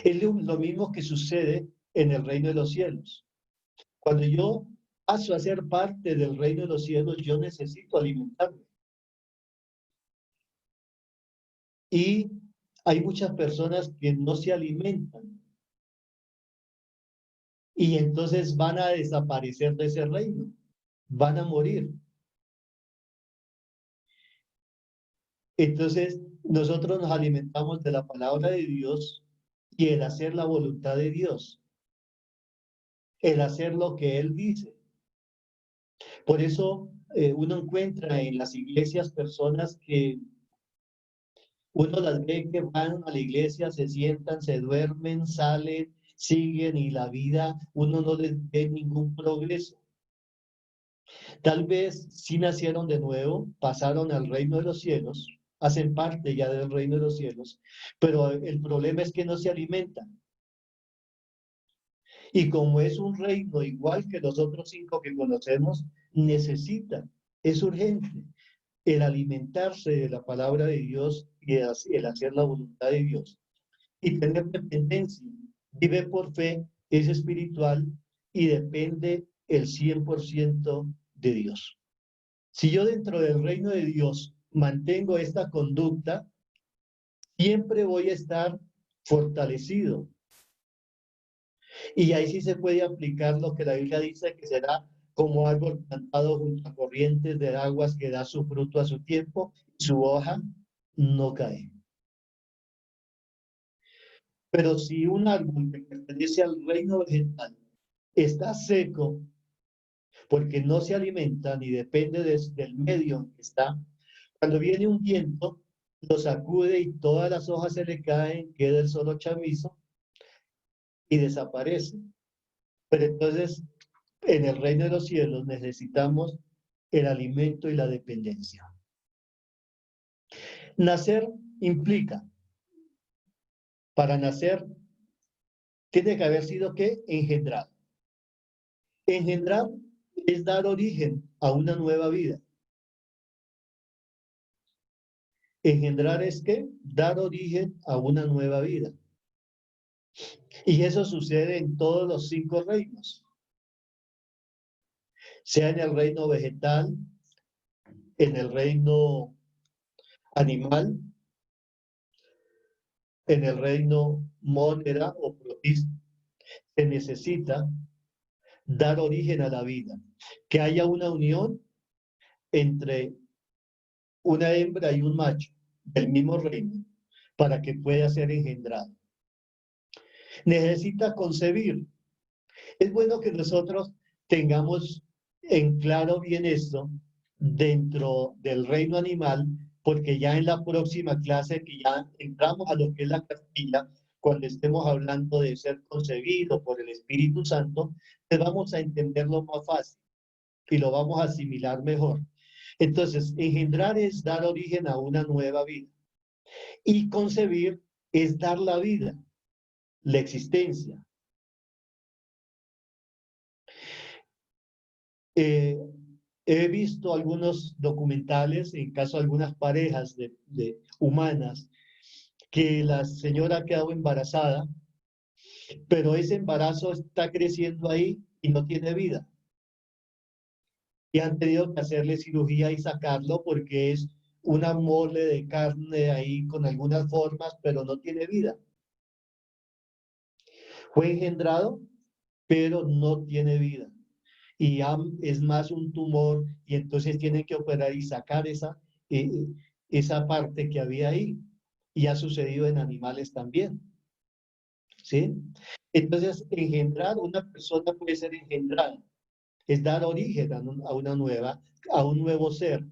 Es lo mismo que sucede en el reino de los cielos. Cuando yo paso a ser parte del reino de los cielos, yo necesito alimentarme. Y hay muchas personas que no se alimentan. Y entonces van a desaparecer de ese reino. Van a morir. Entonces, nosotros nos alimentamos de la palabra de Dios y el hacer la voluntad de Dios. El hacer lo que Él dice. Por eso uno encuentra en las iglesias personas que uno las ve que van a la iglesia, se sientan, se duermen, salen, siguen y la vida, uno no les ve ningún progreso. Tal vez sí nacieron de nuevo, pasaron al reino de los cielos, hacen parte ya del reino de los cielos, pero el problema es que no se alimentan. Y como es un reino igual que los otros 5 que conocemos, necesita, es urgente, el alimentarse de la palabra de Dios y el hacer la voluntad de Dios. Y tener dependencia. Vive por fe, es espiritual y depende el 100% de Dios. Si yo dentro del reino de Dios mantengo esta conducta, siempre voy a estar fortalecido. Y ahí sí se puede aplicar lo que la Biblia dice, que será como árbol plantado junto a corrientes de aguas que da su fruto a su tiempo, y su hoja no cae. Pero si un árbol que pertenece al reino vegetal está seco, porque no se alimenta ni depende del medio en que está, cuando viene un viento, lo sacude y todas las hojas se le caen, queda el solo chamizo y desaparece. Pero entonces, en el reino de los cielos necesitamos el alimento y la dependencia. Nacer implica, para nacer, tiene que haber sido ¿qué? Engendrado. Engendrar es dar origen a una nueva vida. Engendrar es ¿qué? Dar origen a una nueva vida. Y eso sucede en todos los 5 reinos. Sea en el reino vegetal, en el reino animal, en el reino monera o protista. Se necesita dar origen a la vida, que haya una unión entre una hembra y un macho del mismo reino para que pueda ser engendrado. Necesita concebir. Es bueno que nosotros tengamos en claro bien esto dentro del reino animal, porque ya en la próxima clase que ya entramos a lo que es la Castilla, cuando estemos hablando de ser concebido por el Espíritu Santo, pues vamos a entenderlo más fácil y lo vamos a asimilar mejor. Entonces, engendrar es dar origen a una nueva vida. Y concebir es dar la vida, la existencia. He visto algunos documentales, en caso de algunas parejas humanas, que la señora ha quedado embarazada, pero ese embarazo está creciendo ahí y no tiene vida. Y han tenido que hacerle cirugía y sacarlo porque es una mole de carne ahí con algunas formas, pero no tiene vida. Fue engendrado, pero no tiene vida. Y es más un tumor y entonces tienen que operar y sacar esa parte que había ahí. Y ha sucedido en animales también. ¿Sí? Entonces, engendrar, una persona puede ser engendrada. Es dar origen a un nuevo ser.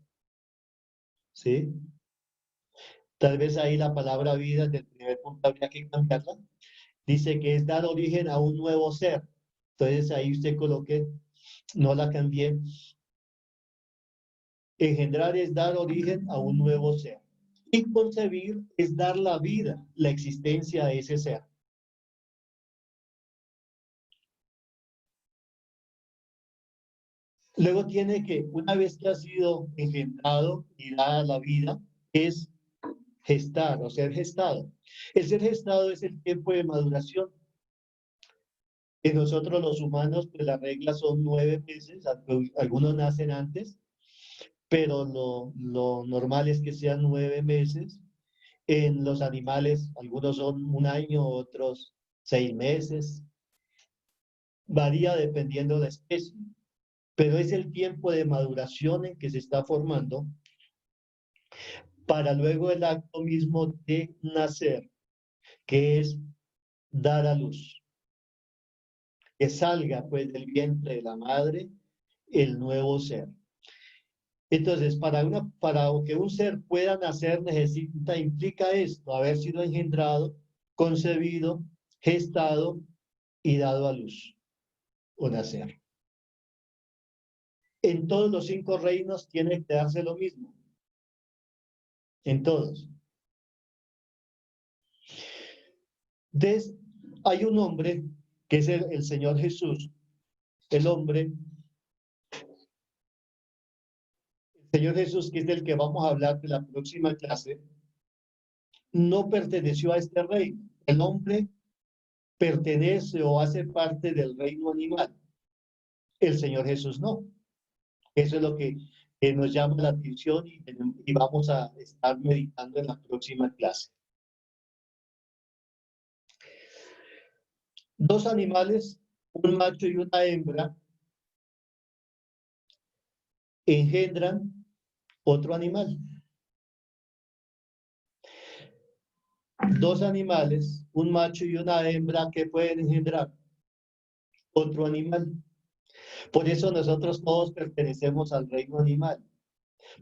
¿Sí? Tal vez ahí la palabra vida, del primer punto habría que cambiarla. Dice que es dar origen a un nuevo ser. Entonces ahí usted coloque, no la cambié. Engendrar es dar origen a un nuevo ser. Y concebir es dar la vida, la existencia a ese ser. Luego tiene que, una vez que ha sido engendrado y dada la vida, es gestar o ser gestado. El ser gestado es el tiempo de maduración. En nosotros los humanos, pues las reglas son 9 meses, algunos nacen antes, pero lo normal es que sean 9 meses. En los animales, algunos son 1 año, otros 6 meses. Varía dependiendo de la especie, pero es el tiempo de maduración en que se está formando para luego el acto mismo de nacer, que es dar a luz. Que salga pues del vientre de la madre el nuevo ser. Entonces, para que un ser pueda nacer implica esto, haber sido engendrado, concebido, gestado y dado a luz o nacer. En todos los 5 reinos tiene que darse lo mismo. En todos. Entonces, hay un hombre que es el Señor Jesús. El Señor Jesús, que es del que vamos a hablar de la próxima clase, no perteneció a este reino. El hombre pertenece o hace parte del reino animal. El Señor Jesús no. Eso es lo que nos llama la atención y vamos a estar meditando en la próxima clase. Dos animales, un macho y una hembra, engendran otro animal. Dos animales, un macho y una hembra, que pueden engendrar otro animal. Por eso nosotros todos pertenecemos al reino animal,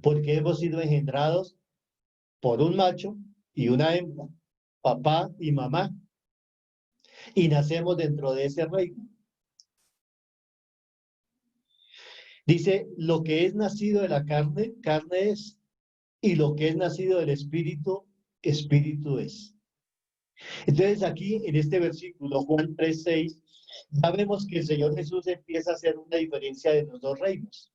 porque hemos sido engendrados por un macho y una hembra, papá y mamá, y nacemos dentro de ese reino. Dice, lo que es nacido de la carne, carne es, y lo que es nacido del espíritu, espíritu es. Entonces aquí, en este versículo, Juan 3:6, ya vemos que el Señor Jesús empieza a hacer una diferencia de los dos reinos.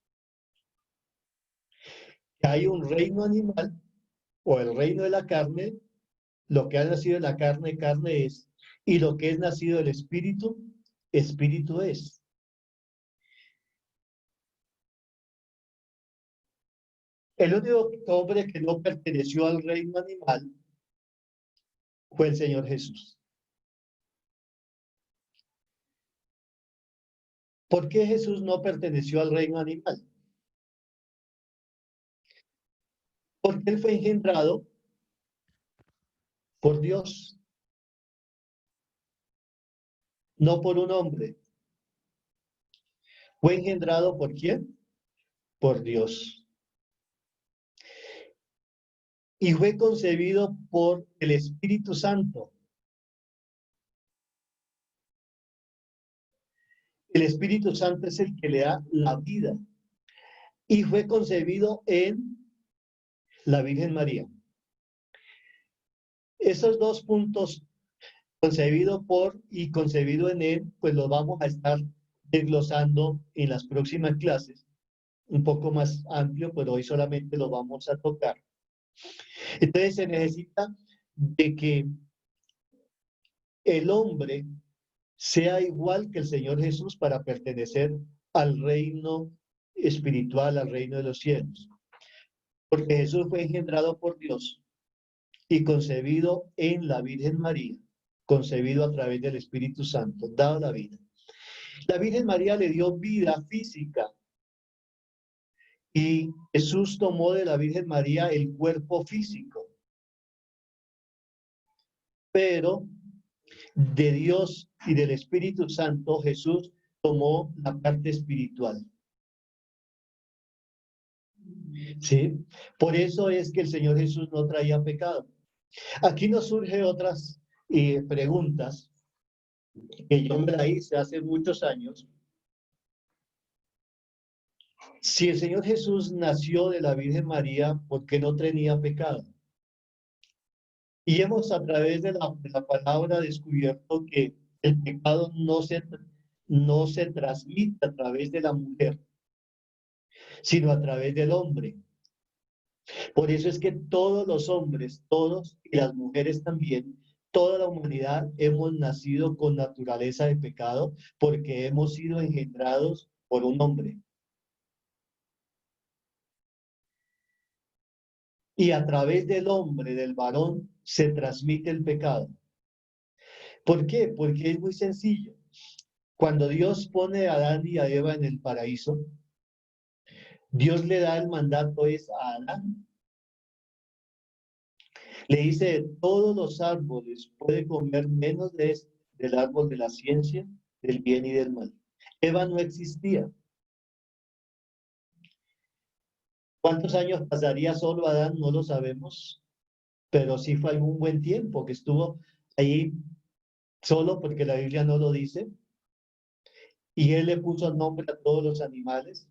Que hay un reino animal, o el reino de la carne, lo que ha nacido de la carne, carne es, y lo que es nacido del espíritu, espíritu es. El único hombre que no perteneció al reino animal fue el Señor Jesús. ¿Por qué Jesús no perteneció al reino animal? Porque él fue engendrado por Dios, no por un hombre. ¿Fue engendrado por quién? Por Dios. Y fue concebido por el Espíritu Santo. El Espíritu Santo es el que le da la vida. Y fue concebido en la Virgen María. Esos dos puntos, concebido por y concebido en él, pues los vamos a estar desglosando en las próximas clases, un poco más amplio, pero hoy solamente lo vamos a tocar. Entonces se necesita de que el hombre sea igual que el Señor Jesús para pertenecer al reino espiritual, al reino de los cielos. Porque Jesús fue engendrado por Dios y concebido en la Virgen María, concebido a través del Espíritu Santo, dado la vida. La Virgen María le dio vida física y Jesús tomó de la Virgen María el cuerpo físico. Pero de Dios y del Espíritu Santo, Jesús tomó la parte espiritual. ¿Sí? Por eso es que el Señor Jesús no traía pecado. Aquí nos surgen otras preguntas que yo me la hice hace muchos años. Si el Señor Jesús nació de la Virgen María, ¿por qué no tenía pecado? Y hemos a través de la palabra descubierto que el pecado no se transmite a través de la mujer, sino a través del hombre. Por eso es que todos los hombres, todos, y las mujeres también, toda la humanidad hemos nacido con naturaleza de pecado porque hemos sido engendrados por un hombre. Y a través del hombre, del varón, se transmite el pecado. ¿Por qué? Porque es muy sencillo. Cuando Dios pone a Adán y a Eva en el paraíso, Dios le da el mandato es a Adán. Le dice, todos los árboles puede comer menos del árbol de la ciencia, del bien y del mal. Eva no existía. ¿Cuántos años pasaría solo Adán? No lo sabemos, pero sí fue algún buen tiempo que estuvo ahí solo, porque la Biblia no lo dice. Y él le puso nombre a todos los animales.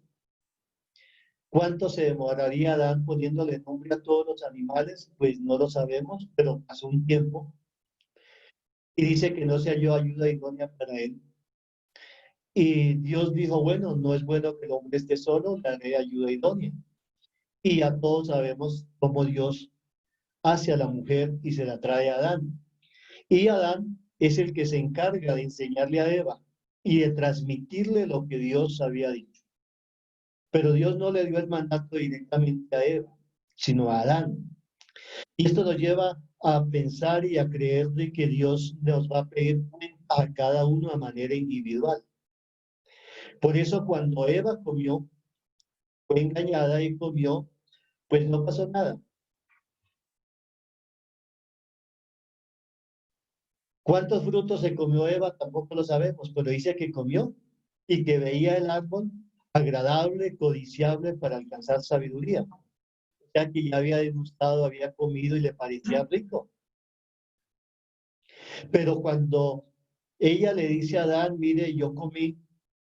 ¿Cuánto se demoraría Adán poniéndole nombre a todos los animales? Pues no lo sabemos, pero pasó un tiempo. Y dice que no se halló ayuda idónea para él. Y Dios dijo, bueno, no es bueno que el hombre esté solo, le haré ayuda idónea. Y ya todos sabemos cómo Dios hace a la mujer y se la trae a Adán. Y Adán es el que se encarga de enseñarle a Eva y de transmitirle lo que Dios había dicho. Pero Dios no le dio el mandato directamente a Eva, sino a Adán. Y esto nos lleva a pensar y a creer de que Dios nos va a pedir cuenta a cada uno a manera individual. Por eso cuando Eva comió, fue engañada y comió, pues no pasó nada. ¿Cuántos frutos se comió Eva? Tampoco lo sabemos, pero dice que comió y que veía el árbol agradable, codiciable para alcanzar sabiduría. O sea que ya había degustado, había comido y le parecía rico. Pero cuando ella le dice a Adán, mire, yo comí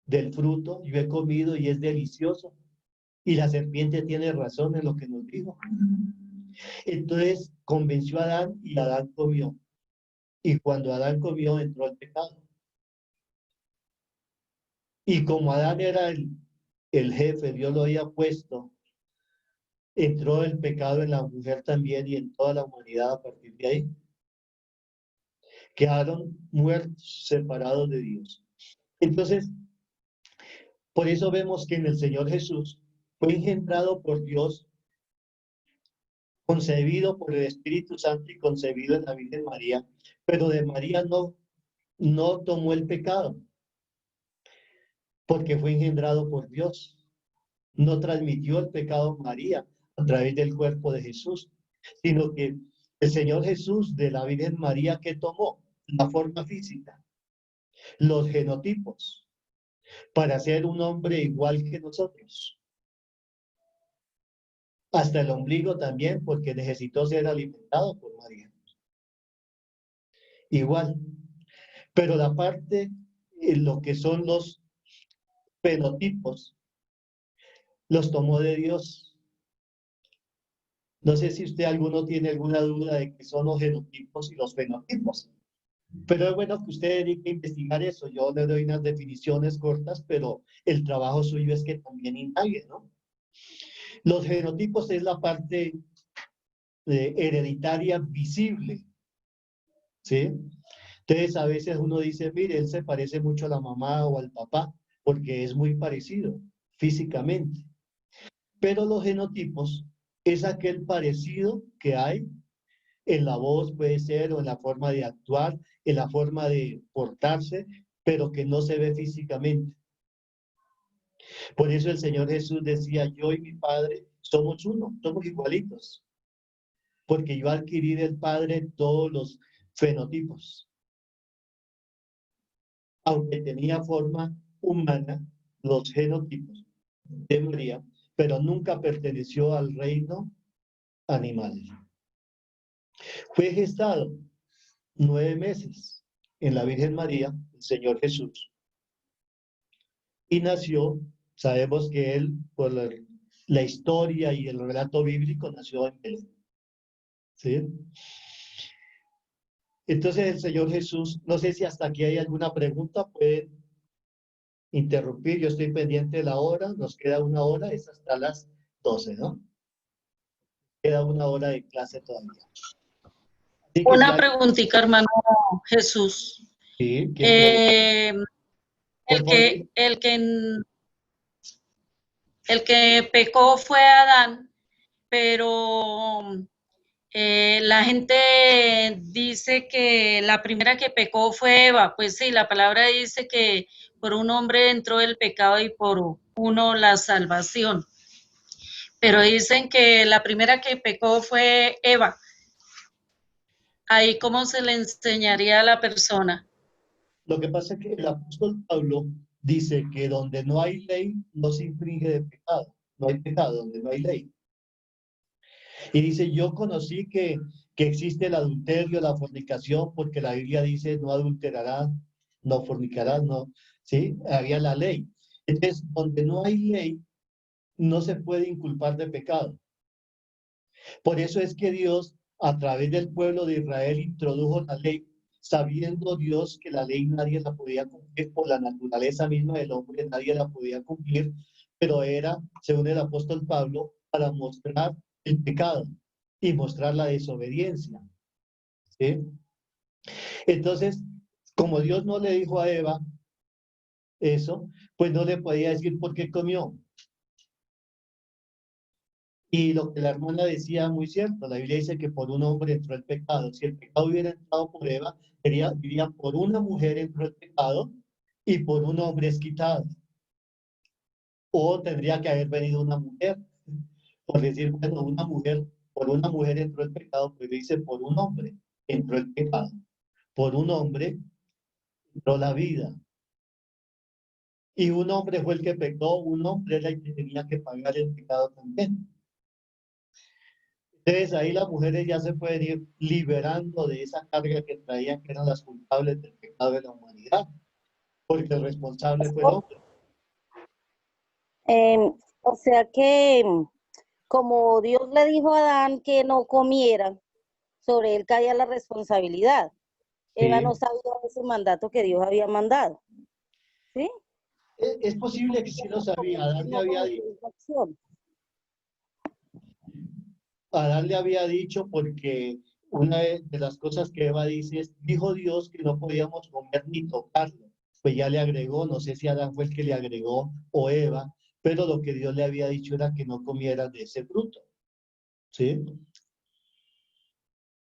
del fruto, yo he comido y es delicioso. Y la serpiente tiene razón en lo que nos dijo. Entonces convenció a Adán y Adán comió. Y cuando Adán comió, entró el pecado. Y como Adán era el jefe, Dios lo había puesto, entró el pecado en la mujer también y en toda la humanidad a partir de ahí. Quedaron muertos, separados de Dios. Entonces, por eso vemos que en el Señor Jesús fue engendrado por Dios, concebido por el Espíritu Santo y concebido en la Virgen María, pero de María no tomó el pecado, porque fue engendrado por Dios. No transmitió el pecado a María a través del cuerpo de Jesús, sino que el Señor Jesús de la Virgen María, que tomó la forma física, los genotipos, para ser un hombre igual que nosotros. Hasta el ombligo también, porque necesitó ser alimentado por María. Igual. Pero la parte, en lo que son los fenotipos, los tomó de Dios. No sé si usted alguno tiene alguna duda de qué son los genotipos y los fenotipos. Pero es bueno que usted dedique a investigar eso. Yo le doy unas definiciones cortas, pero el trabajo suyo es que también indague, ¿no? Los genotipos es la parte hereditaria visible, ¿sí? Entonces a veces uno dice, mire, él se parece mucho a la mamá o al papá, porque es muy parecido físicamente. Pero los genotipos es aquel parecido que hay en la voz, puede ser, o en la forma de actuar, en la forma de portarse, pero que no se ve físicamente. Por eso el Señor Jesús decía, yo y mi Padre somos uno, somos igualitos, porque yo adquirí del Padre todos los fenotipos. Aunque tenía forma humana, los genotipos de María, pero nunca perteneció al reino animal. Fue gestado 9 meses en la Virgen María, el Señor Jesús, y nació, sabemos que él, por la historia y el relato bíblico, nació en Belén. ¿Sí? Entonces el Señor Jesús, no sé si hasta aquí hay alguna pregunta, pueden interrumpir, yo estoy pendiente de la hora, nos queda 1 hora, es hasta las 12, ¿no? Queda 1 hora de clase todavía. Una preguntita, hermano Jesús. Sí, el que pecó fue Adán, pero la gente dice que la primera que pecó fue Eva. Pues sí, la palabra dice que por un hombre entró el pecado y por uno la salvación. Pero dicen que la primera que pecó fue Eva. Ahí, ¿cómo se le enseñaría a la persona? Lo que pasa es que el apóstol Pablo dice que donde no hay ley, no se infringe de pecado. No hay pecado donde no hay ley. Y dice, yo conocí que existe el adulterio, la fornicación, porque la Biblia dice, no adulterarás, no fornicarás, no, ¿sí? Había la ley. Entonces, donde no hay ley, no se puede inculpar de pecado. Por eso es que Dios, a través del pueblo de Israel, introdujo la ley, sabiendo Dios que la ley nadie la podía cumplir por la naturaleza misma del hombre, nadie la podía cumplir, pero era, según el apóstol Pablo, para mostrar el pecado y mostrar la desobediencia. ¿Sí? Entonces, como Dios no le dijo a Eva eso, pues no le podía decir por qué comió. Y lo que la hermana decía, muy cierto, la Biblia dice que por un hombre entró el pecado. Si el pecado hubiera entrado por Eva, diría por una mujer entró el pecado y por un hombre es quitado. O tendría que haber venido una mujer, por decir, bueno, por una mujer entró el pecado, pero dice por un hombre entró el pecado. Por un hombre entró la vida. Y un hombre fue el que pecó, un hombre era el que tenía que pagar el pecado también. Entonces ahí las mujeres ya se pueden ir liberando de esa carga que traían, que eran las culpables del pecado de la humanidad, porque el responsable fue el hombre. O sea que como Dios le dijo a Adán que no comiera, sobre él caía la responsabilidad. Eva no sabía ese mandato que Dios había mandado. ¿Sí? Es posible que sí lo sabía. Adán le había dicho porque una de las cosas que Eva dice es, dijo Dios que no podíamos comer ni tocarlo. Pues ya le agregó, no sé si Adán fue el que le agregó o Eva, pero lo que Dios le había dicho era que no comiera de ese fruto. ¿Sí?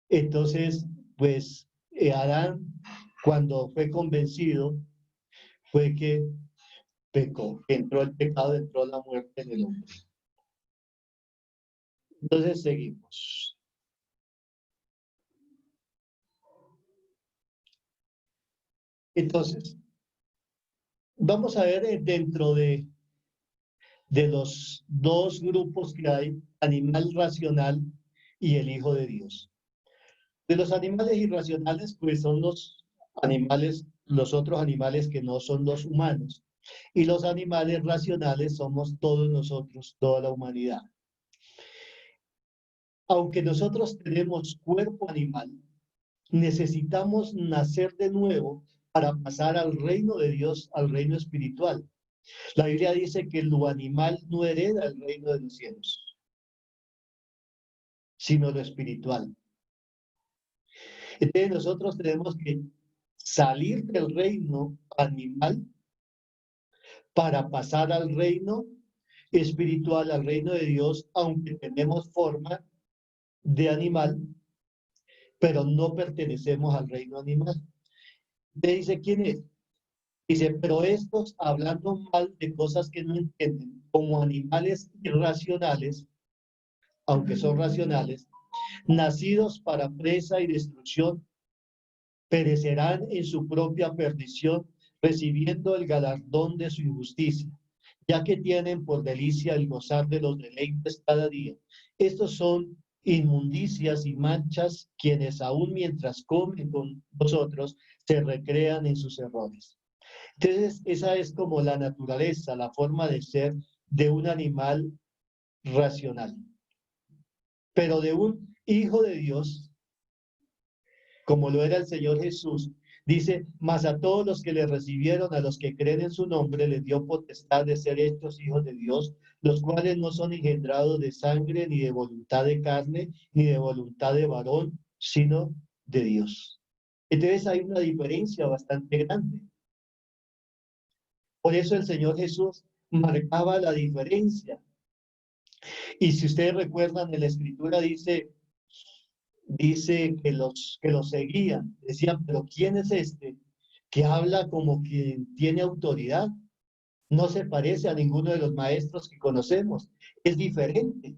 Entonces, pues Adán, cuando fue convencido, fue que pecó, que entró el pecado, entró la muerte en el hombre. Entonces seguimos. Entonces, vamos a ver dentro de los dos grupos que hay, animal racional y el Hijo de Dios. De los animales irracionales, pues son los animales, los otros animales que no son los humanos. Y los animales racionales somos todos nosotros, toda la humanidad. Aunque nosotros tenemos cuerpo animal, necesitamos nacer de nuevo para pasar al reino de Dios, al reino espiritual. La Biblia dice que lo animal no hereda el reino de los cielos, sino lo espiritual. Entonces nosotros tenemos que salir del reino animal para pasar al reino espiritual, al reino de Dios, aunque tenemos forma de animal, pero no pertenecemos al reino animal. Le dice, ¿quién es? Dice, pero estos, hablando mal de cosas que no entienden, como animales irracionales, aunque son racionales, nacidos para presa y destrucción, perecerán en su propia perdición, recibiendo el galardón de su injusticia, ya que tienen por delicia el gozar de los deleites cada día. Estos son inmundicias y manchas, quienes aún mientras comen con nosotros, se recrean en sus errores. Entonces, esa es como la naturaleza, la forma de ser de un animal racional. Pero de un hijo de Dios, como lo era el Señor Jesús, dice, mas a todos los que le recibieron, a los que creen en su nombre, les dio potestad de ser hechos hijos de Dios, los cuales no son engendrados de sangre, ni de voluntad de carne, ni de voluntad de varón, sino de Dios. Entonces hay una diferencia bastante grande. Por eso el Señor Jesús marcaba la diferencia. Y si ustedes recuerdan, en la Escritura dice que los seguían. Decían, pero ¿quién es este que habla como quien tiene autoridad? No se parece a ninguno de los maestros que conocemos. Es diferente.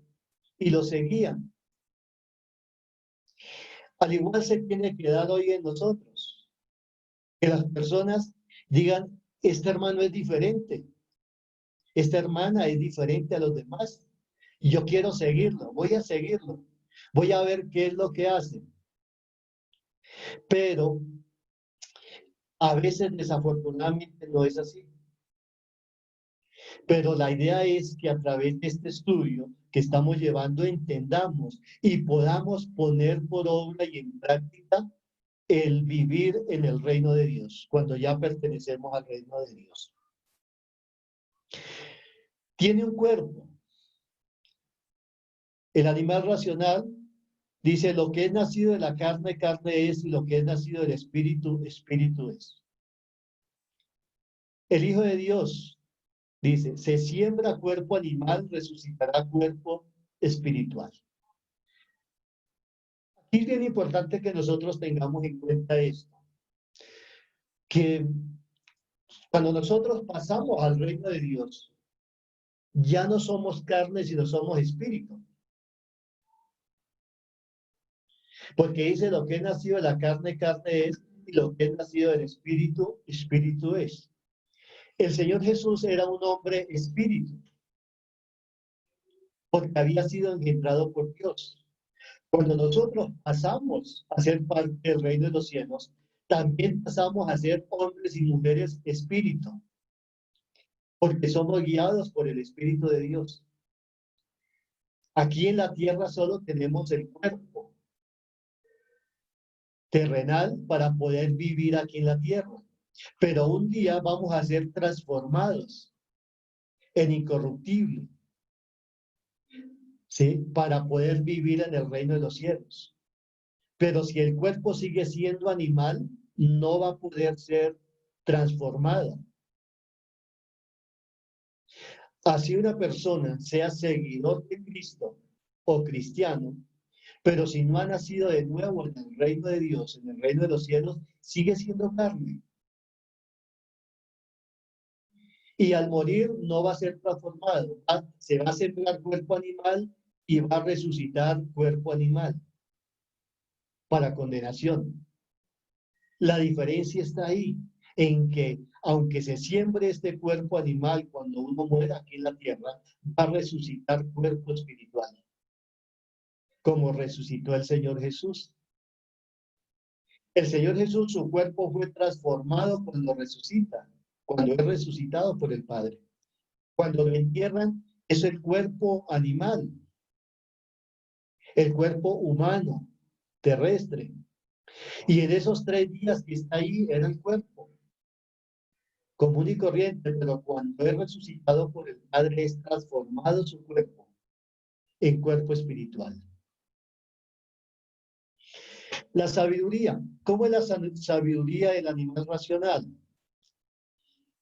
Y lo seguían. Al igual se tiene que dar hoy en nosotros. Que las personas digan, este hermano es diferente. Esta hermana es diferente a los demás. Y yo quiero seguirlo, voy a seguirlo. Voy a ver qué es lo que hace. Pero a veces desafortunadamente no es así. Pero la idea es que a través de este estudio que estamos llevando entendamos y podamos poner por obra y en práctica el vivir en el reino de Dios, cuando ya pertenecemos al reino de Dios. Tiene un cuerpo. El animal racional dice, lo que es nacido de la carne, carne es, y lo que es nacido del espíritu, espíritu es. El Hijo de Dios dice, se siembra cuerpo animal, resucitará cuerpo espiritual. Aquí es bien importante que nosotros tengamos en cuenta esto, que cuando nosotros pasamos al reino de Dios, ya no somos carne, sino somos espíritu. Porque dice, lo que es nacido de la carne, carne es, y lo que es nacido del espíritu, espíritu es. El Señor Jesús era un hombre espíritu, porque había sido engendrado por Dios. Cuando nosotros pasamos a ser parte del reino de los cielos, también pasamos a ser hombres y mujeres espíritu, porque somos guiados por el Espíritu de Dios. Aquí en la tierra solo tenemos el cuerpo terrenal para poder vivir aquí en la tierra, pero un día vamos a ser transformados en incorruptible, ¿sí? Para poder vivir en el reino de los cielos. Pero si el cuerpo sigue siendo animal, no va a poder ser transformado. Así una persona sea seguidor de Cristo o cristiano, pero si no ha nacido de nuevo en el reino de Dios, en el reino de los cielos, sigue siendo carne. Y al morir no va a ser transformado. Se va a sembrar cuerpo animal y va a resucitar cuerpo animal para condenación. La diferencia está ahí, en que aunque se siembre este cuerpo animal cuando uno muera aquí en la tierra, va a resucitar cuerpo espiritual, como resucitó el Señor Jesús. El Señor Jesús, su cuerpo fue transformado cuando resucita, cuando es resucitado por el Padre. Cuando lo entierran, es el cuerpo animal, el cuerpo humano, terrestre. Y en esos 3 días que está ahí, era el cuerpo común y corriente, pero cuando es resucitado por el Padre, es transformado su cuerpo en cuerpo espiritual. La sabiduría. ¿Cómo es la sabiduría del animal racional?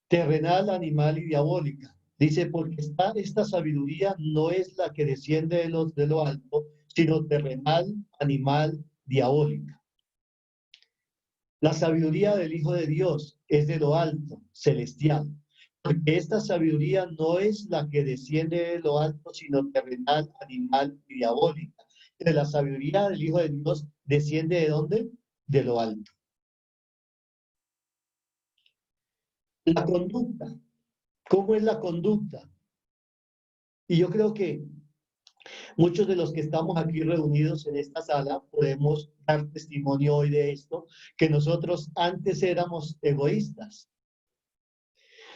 Terrenal, animal y diabólica. Dice, porque esta sabiduría no es la que desciende de lo alto, sino terrenal, animal, diabólica. La sabiduría del Hijo de Dios es de lo alto, celestial, porque esta sabiduría no es la que desciende de lo alto, sino terrenal, animal y diabólica. De la sabiduría del Hijo de Dios desciende ¿de dónde? De lo alto. La conducta. ¿Cómo es la conducta? Y yo creo que muchos de los que estamos aquí reunidos en esta sala podemos dar testimonio hoy de esto, que nosotros antes éramos egoístas.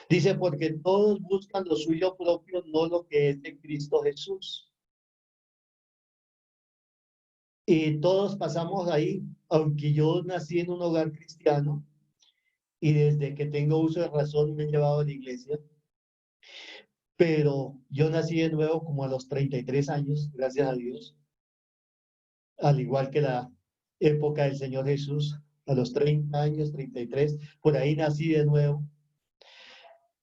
Dice, porque todos buscan lo suyo propio, no lo que es de Cristo Jesús. Y todos pasamos ahí, aunque yo nací en un hogar cristiano y desde que tengo uso de razón me he llevado a la iglesia, pero yo nací de nuevo como a los 33 años, gracias a Dios, al igual que la época del Señor Jesús, a los 30 años, 33, por ahí nací de nuevo.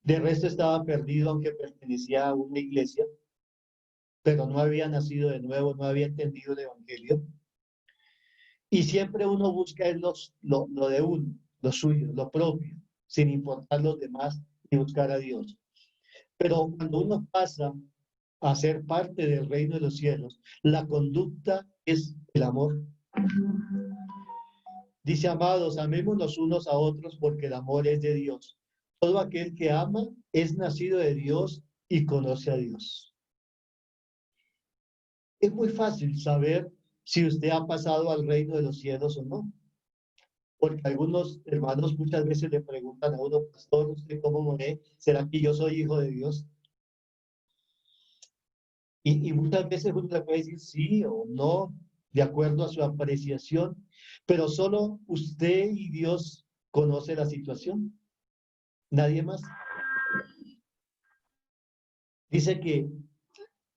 De resto estaba perdido, aunque pertenecía a una iglesia, pero no había nacido de nuevo, no había entendido el evangelio. Y siempre uno busca lo de uno, lo suyo, lo propio, sin importar los demás ni buscar a Dios. Pero cuando uno pasa a ser parte del reino de los cielos, la conducta es el amor. Dice, amados, amémonos unos a otros porque el amor es de Dios. Todo aquel que ama es nacido de Dios y conoce a Dios. Es muy fácil saber si usted ha pasado al reino de los cielos o no. Porque algunos hermanos muchas veces le preguntan a uno, pastor, ¿usted cómo me ve? ¿Será que yo soy hijo de Dios? Y muchas veces uno le puede decir sí o no, de acuerdo a su apreciación, pero solo usted y Dios conoce la situación. Nadie más. Dice que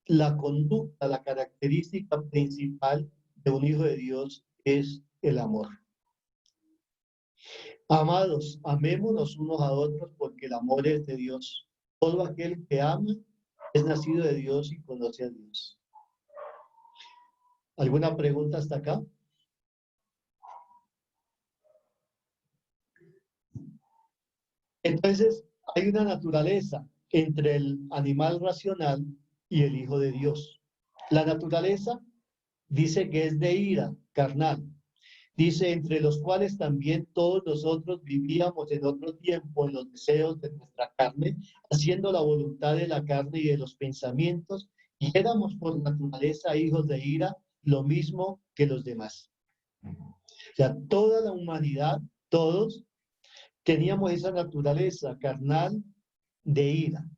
la conducta, la característica principal de un hijo de Dios es el amor. Amados, amémonos unos a otros porque el amor es de Dios. Todo aquel que ama es nacido de Dios y conoce a Dios. ¿Alguna pregunta hasta acá? Entonces, hay una naturaleza entre el animal racional y el Hijo de Dios. La naturaleza dice que es de ira, carnal. Dice, entre los cuales también todos nosotros vivíamos en otro tiempo en los deseos de nuestra carne, haciendo la voluntad de la carne y de los pensamientos, y éramos por naturaleza hijos de ira, lo mismo que los demás. O sea, toda la humanidad, todos, teníamos esa naturaleza carnal de ira.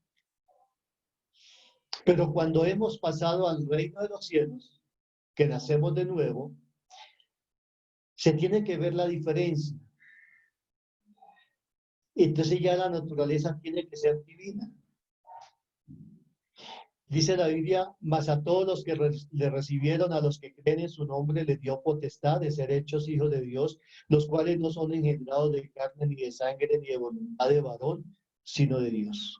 Pero cuando hemos pasado al reino de los cielos, que nacemos de nuevo, se tiene que ver la diferencia. Entonces ya la naturaleza tiene que ser divina. Dice la Biblia, mas a todos los que le recibieron, a los que creen en su nombre, les dio potestad de ser hechos hijos de Dios, los cuales no son engendrados de carne, ni de sangre, ni de voluntad de varón, sino de Dios.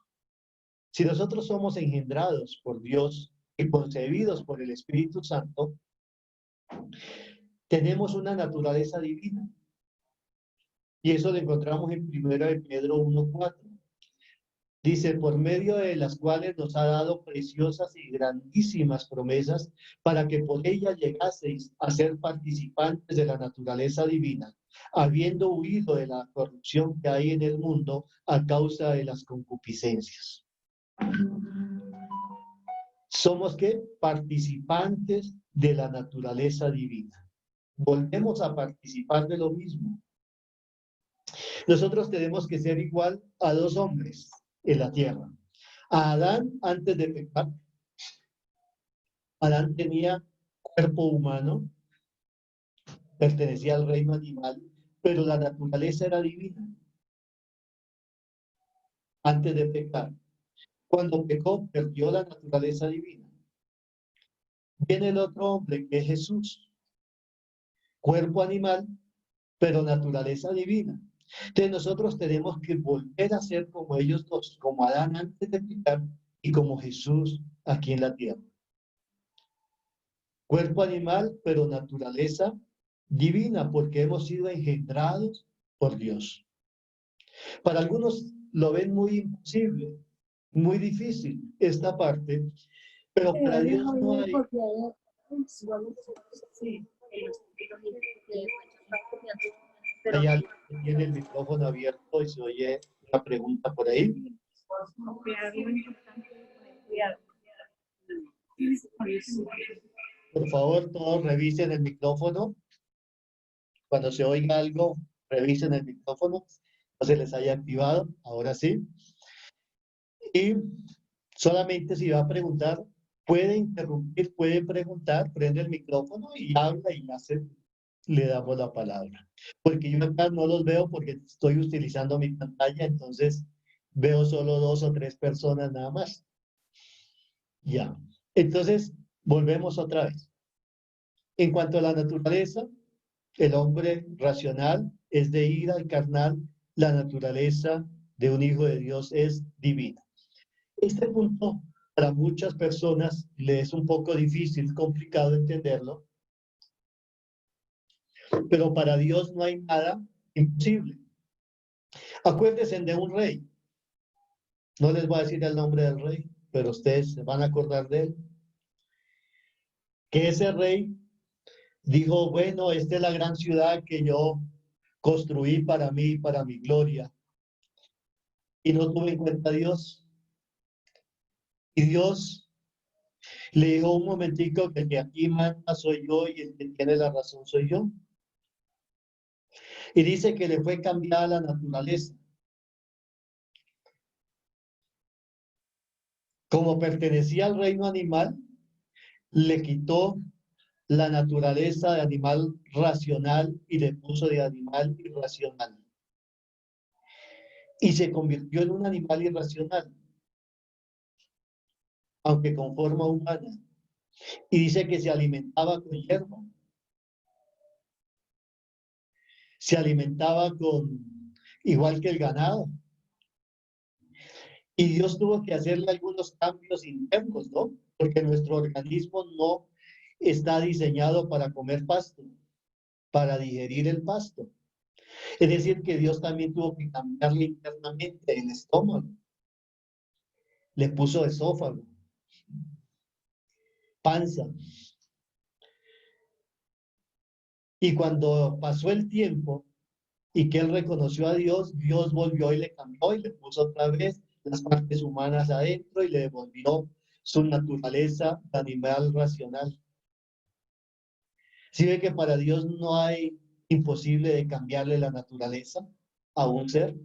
Si nosotros somos engendrados por Dios y concebidos por el Espíritu Santo, tenemos una naturaleza divina. Y eso lo encontramos en 1 Pedro 1:4. Dice, por medio de las cuales nos ha dado preciosas y grandísimas promesas, para que por ellas llegaseis a ser participantes de la naturaleza divina, habiendo huido de la corrupción que hay en el mundo a causa de las concupiscencias. Somos ¿qué? Participantes de la naturaleza divina. Volvemos a participar de lo mismo. Nosotros tenemos que ser igual a dos hombres en la tierra. A Adán, antes de pecar, Adán tenía cuerpo humano, pertenecía al reino animal, pero la naturaleza era divina. Antes de pecar. Cuando pecó, perdió la naturaleza divina. Viene el otro hombre, que es Jesús. Cuerpo animal, pero naturaleza divina. Entonces nosotros tenemos que volver a ser como ellos dos, como Adán antes de pecar y como Jesús aquí en la tierra. Cuerpo animal, pero naturaleza divina, porque hemos sido engendrados por Dios. Para algunos lo ven muy imposible, muy difícil esta parte, pero para Dios no hay. Hay alguien que tiene el micrófono abierto y se oye una pregunta por ahí. Por favor, todos revisen el micrófono. Cuando se oiga algo, revisen el micrófono. No se les haya activado. Ahora sí. Y solamente si va a preguntar, puede interrumpir, puede preguntar, prende el micrófono y habla y le damos la palabra. Porque yo acá no los veo porque estoy utilizando mi pantalla, entonces veo solo 2 o 3 personas nada más. Ya. Entonces, volvemos otra vez. En cuanto a la naturaleza, el hombre racional es de ira y carnal, la naturaleza de un hijo de Dios es divina. Este punto para muchas personas le es un poco difícil, complicado entenderlo, pero para Dios no hay nada imposible. Acuérdense de un rey. No les voy a decir el nombre del rey, pero ustedes se van a acordar de él. Que ese rey dijo, bueno, esta es la gran ciudad que yo construí para mí, para mi gloria. Y no tuve en cuenta a Dios. Y Dios le dijo un momentico que el que aquí manda soy yo y el que tiene la razón soy yo. Y dice que le fue cambiada la naturaleza. Como pertenecía al reino animal, le quitó la naturaleza de animal racional y le puso de animal irracional. Y se convirtió en un animal irracional, aunque con forma humana. Y dice que se alimentaba con hierba. Se alimentaba igual que el ganado. Y Dios tuvo que hacerle algunos cambios internos, ¿no? Porque nuestro organismo no está diseñado para comer pasto, para digerir el pasto. Es decir, que Dios también tuvo que cambiarle internamente el estómago. Le puso esófago, panza. Y cuando pasó el tiempo y que él reconoció a Dios, Dios volvió y le cambió y le puso otra vez las partes humanas adentro y le devolvió su naturaleza de animal racional. ¿Sí ve que para Dios no hay imposible de cambiarle la naturaleza a un ser?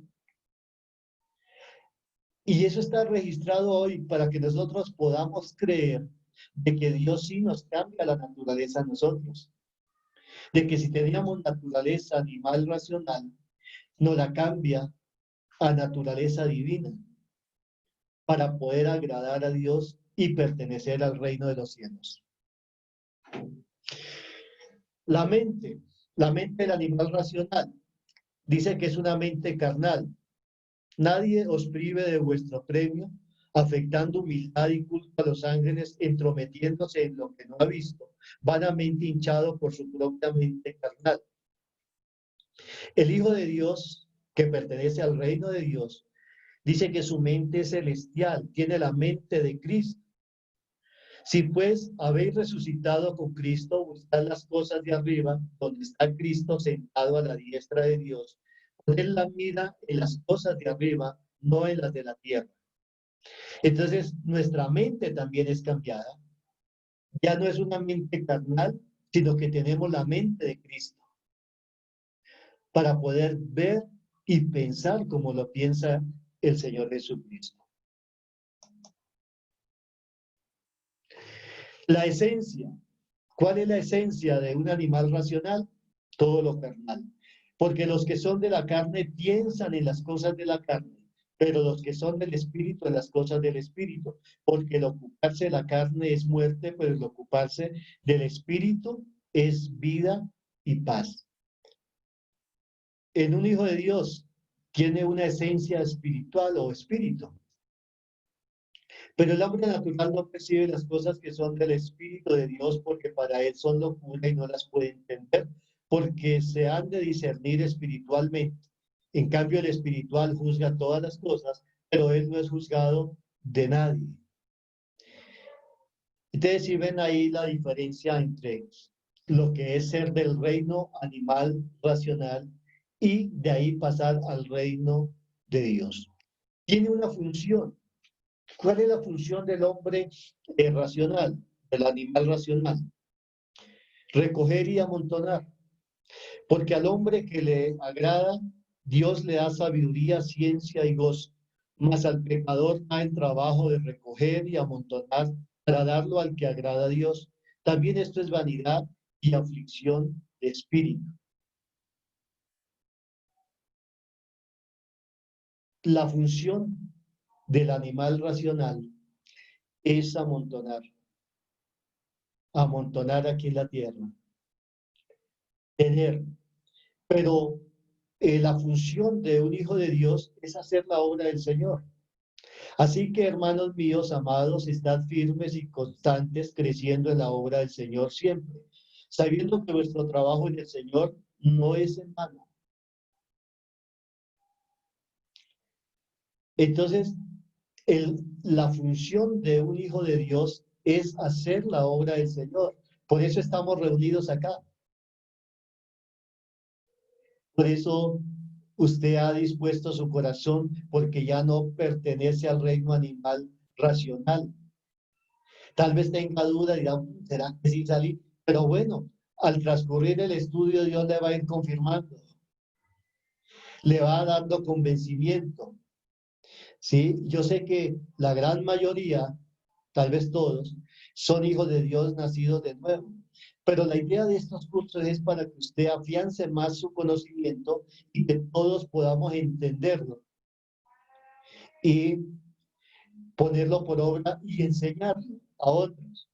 Y eso está registrado hoy para que nosotros podamos creer de que Dios sí nos cambia la naturaleza a nosotros. De que si teníamos naturaleza animal racional, nos la cambia a naturaleza divina para poder agradar a Dios y pertenecer al reino de los cielos. La mente del animal racional, dice que es una mente carnal. Nadie os prive de vuestro premio, afectando humildad y culto a los ángeles, entrometiéndose en lo que no ha visto, vanamente hinchado por su propia mente carnal. El Hijo de Dios, que pertenece al reino de Dios, dice que su mente es celestial, tiene la mente de Cristo. Si pues habéis resucitado con Cristo, buscad las cosas de arriba, donde está Cristo sentado a la diestra de Dios. Poned la mira en las cosas de arriba, no en las de la tierra. Entonces, nuestra mente también es cambiada. Ya no es una mente carnal, sino que tenemos la mente de Cristo para poder ver y pensar como lo piensa el Señor Jesucristo. La esencia. ¿Cuál es la esencia de un animal racional? Todo lo carnal. Porque los que son de la carne piensan en las cosas de la carne, pero los que son del espíritu en las cosas del espíritu. Porque el ocuparse de la carne es muerte, pero el ocuparse del espíritu es vida y paz. En un hijo de Dios tiene una esencia espiritual o espíritu. Pero el hombre natural no percibe las cosas que son del Espíritu de Dios porque para él son locura y no las puede entender porque se han de discernir espiritualmente. En cambio, el espiritual juzga todas las cosas, pero él no es juzgado de nadie. Ustedes sí ven ahí la diferencia entre lo que es ser del reino animal racional y de ahí pasar al reino de Dios. Tiene una función. ¿Cuál es la función del hombre racional, del animal racional? Recoger y amontonar. Porque al hombre que le agrada, Dios le da sabiduría, ciencia y gozo. Mas al pecador da el trabajo de recoger y amontonar para darlo al que agrada a Dios. También esto es vanidad y aflicción de espíritu. La función del animal racional es amontonar aquí en la tierra, tener, pero la función de un hijo de Dios es hacer la obra del Señor. Así que, hermanos míos, amados, estad firmes y constantes, creciendo en la obra del Señor siempre, sabiendo que vuestro trabajo en el Señor no es en vano. Entonces, la función de un hijo de Dios es hacer la obra del Señor. Por eso estamos reunidos acá. Por eso usted ha dispuesto su corazón, porque ya no pertenece al reino animal racional. Tal vez tenga duda y dirá, ¿será que sí salí? Pero bueno, al transcurrir el estudio, Dios le va a ir confirmando. Le va dando convencimiento. ¿Sí? Yo sé que la gran mayoría, tal vez todos, son hijos de Dios nacidos de nuevo. Pero la idea de estos cursos es para que usted afiance más su conocimiento y que todos podamos entenderlo y ponerlo por obra y enseñarlo a otros.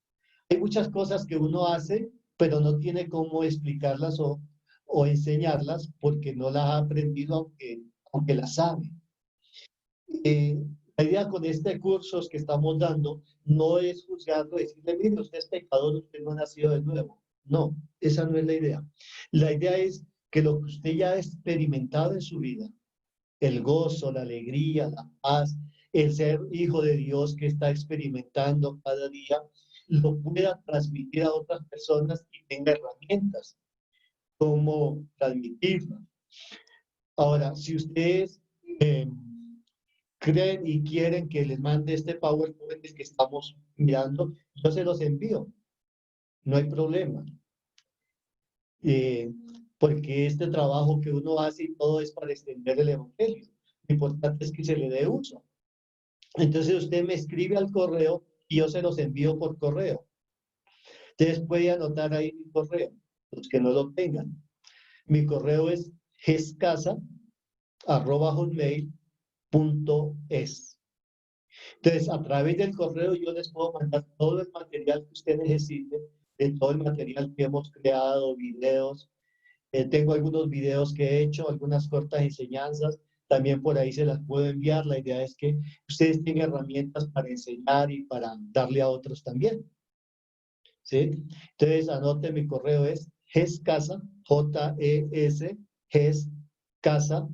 Hay muchas cosas que uno hace, pero no tiene cómo explicarlas o enseñarlas porque no las ha aprendido aunque las sabe. La idea con este curso que estamos dando no es juzgarlo, decirle, mire, usted es pecador, usted no ha nacido de nuevo. No, esa no es la idea. La idea es que lo que usted ya ha experimentado en su vida, el gozo, la alegría, la paz, el ser hijo de Dios que está experimentando cada día, lo pueda transmitir a otras personas y tenga herramientas como transmitirlo. Ahora, si ustedes creen y quieren que les mande este PowerPoint que estamos mirando, yo se los envío. No hay problema. Porque este trabajo que uno hace y todo es para extender el evangelio. Lo importante es que se le dé uso. Entonces usted me escribe al correo y yo se los envío por correo. Ustedes pueden anotar ahí mi correo, los que no lo tengan. Mi correo es gescasa@hotmail.es. Entonces, a través del correo yo les puedo mandar todo el material que usted necesite, de todo el material que hemos creado, videos. Tengo algunos videos que he hecho, algunas cortas enseñanzas. También por ahí se las puedo enviar. La idea es que ustedes tengan herramientas para enseñar y para darle a otros también. ¿Sí? Entonces, anote, mi correo es gescasa, J-E-S, gescasa,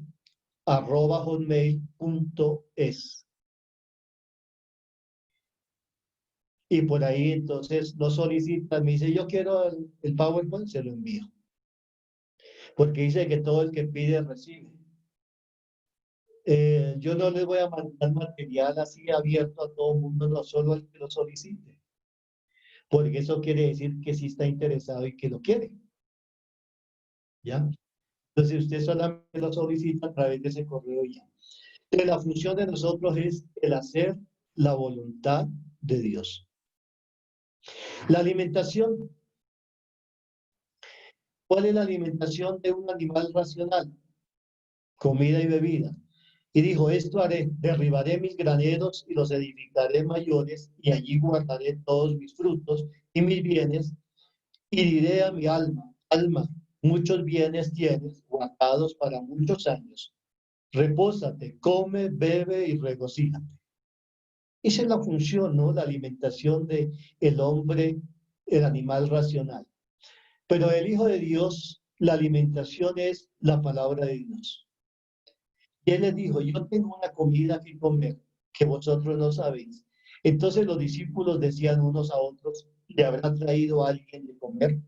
@hotmail.es. Y por ahí entonces lo solicitan, me dice, yo quiero el PowerPoint, se lo envío. Porque dice que todo el que pide recibe. Yo no les voy a mandar material así abierto a todo el mundo, no solo al que lo solicite. Porque eso quiere decir que sí está interesado y que lo quiere. ¿Ya? Entonces usted solamente lo solicita a través de ese correo ya. Entonces la función de nosotros es el hacer la voluntad de Dios. La alimentación. ¿Cuál es la alimentación de un animal racional? Comida y bebida. Y dijo, esto haré, derribaré mis graneros y los edificaré mayores, y allí guardaré todos mis frutos y mis bienes, y diré a mi alma, alma, muchos bienes tienes guardados para muchos años. Repósate, come, bebe y regocíjate. Esa es la función, ¿no? La alimentación de el hombre, el animal racional. Pero el Hijo de Dios, la alimentación es la palabra de Dios. Y él les dijo, yo tengo una comida que comer que vosotros no sabéis. Entonces los discípulos decían unos a otros, ¿le habrá traído a alguien de comer?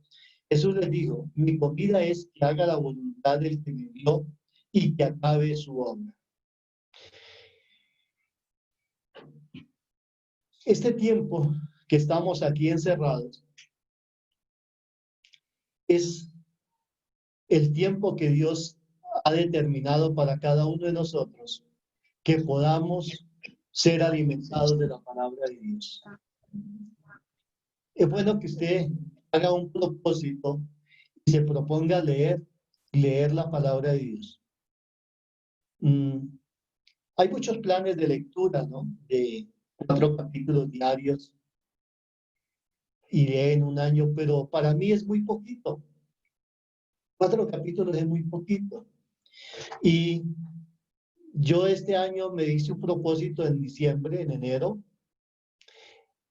Jesús les dijo, mi comida es que haga la voluntad del que me envió y que acabe su obra. Este tiempo que estamos aquí encerrados es el tiempo que Dios ha determinado para cada uno de nosotros, que podamos ser alimentados de la palabra de Dios. Es bueno que usted haga un propósito y se proponga leer la palabra de Dios. Hay muchos planes de lectura, ¿no? De 4 capítulos diarios y en un año, pero para mí es muy poquito. 4 capítulos es muy poquito. Y yo este año me hice un propósito en diciembre, en enero.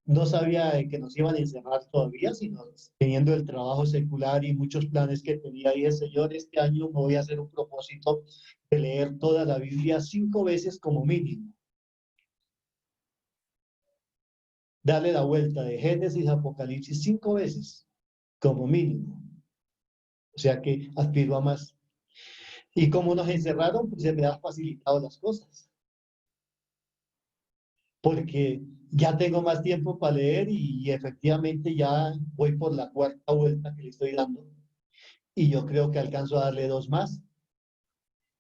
No sabía que nos iban a encerrar todavía, sino teniendo el trabajo secular y muchos planes que tenía ahí el Señor, este año me voy a hacer un propósito de leer toda la Biblia 5 veces como mínimo. Darle la vuelta de Génesis a Apocalipsis 5 veces como mínimo. O sea que aspiro a más. Y como nos encerraron, pues se me han facilitado las cosas. Porque ya tengo más tiempo para leer y efectivamente ya voy por la 4ª vuelta que le estoy dando. Y yo creo que alcanzo a darle 2 más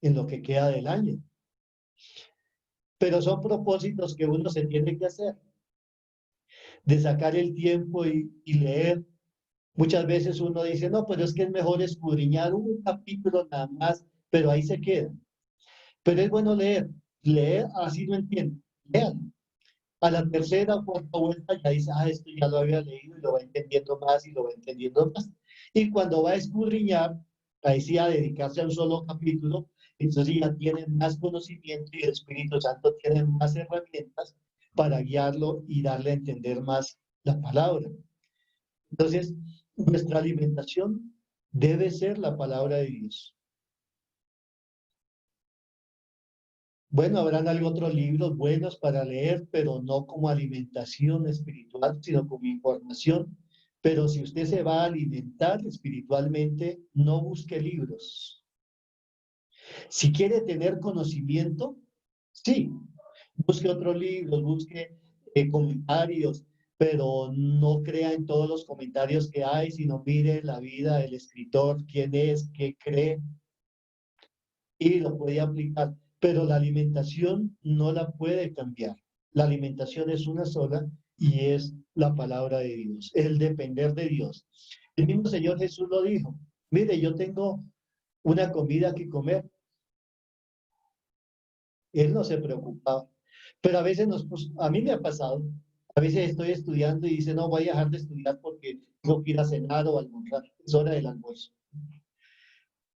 en lo que queda del año. Pero son propósitos que uno se tiene que hacer. De sacar el tiempo y leer. Muchas veces uno dice, no, pero es que es mejor escudriñar un capítulo nada más, pero ahí se queda. Pero es bueno leer. Leer, así no entiendo. Lean. A la 3ª o 4ª vuelta ya dice, esto ya lo había leído y lo va entendiendo más y lo va entendiendo más. Y cuando va a escudriñar, ahí sí a dedicarse a un solo capítulo, Entonces ya tienen más conocimiento y el Espíritu Santo tiene más herramientas para guiarlo y darle a entender más la palabra. Entonces, nuestra alimentación debe ser la palabra de Dios. Bueno, habrán otros libros buenos para leer, pero no como alimentación espiritual, sino como información. Pero si usted se va a alimentar espiritualmente, no busque libros. Si quiere tener conocimiento, sí, busque otros libros, busque comentarios, pero no crea en todos los comentarios que hay, sino mire la vida del escritor, quién es, qué cree, y lo puede aplicar. Pero la alimentación no la puede cambiar. La alimentación es una sola y es la palabra de Dios, el depender de Dios. El mismo Señor Jesús lo dijo, mire, yo tengo una comida que comer. Él no se preocupaba. Pero a veces a mí me ha pasado, a veces estoy estudiando y dice, no, voy a dejar de estudiar porque tengo que ir a cenar o almorzar. Es hora del almuerzo.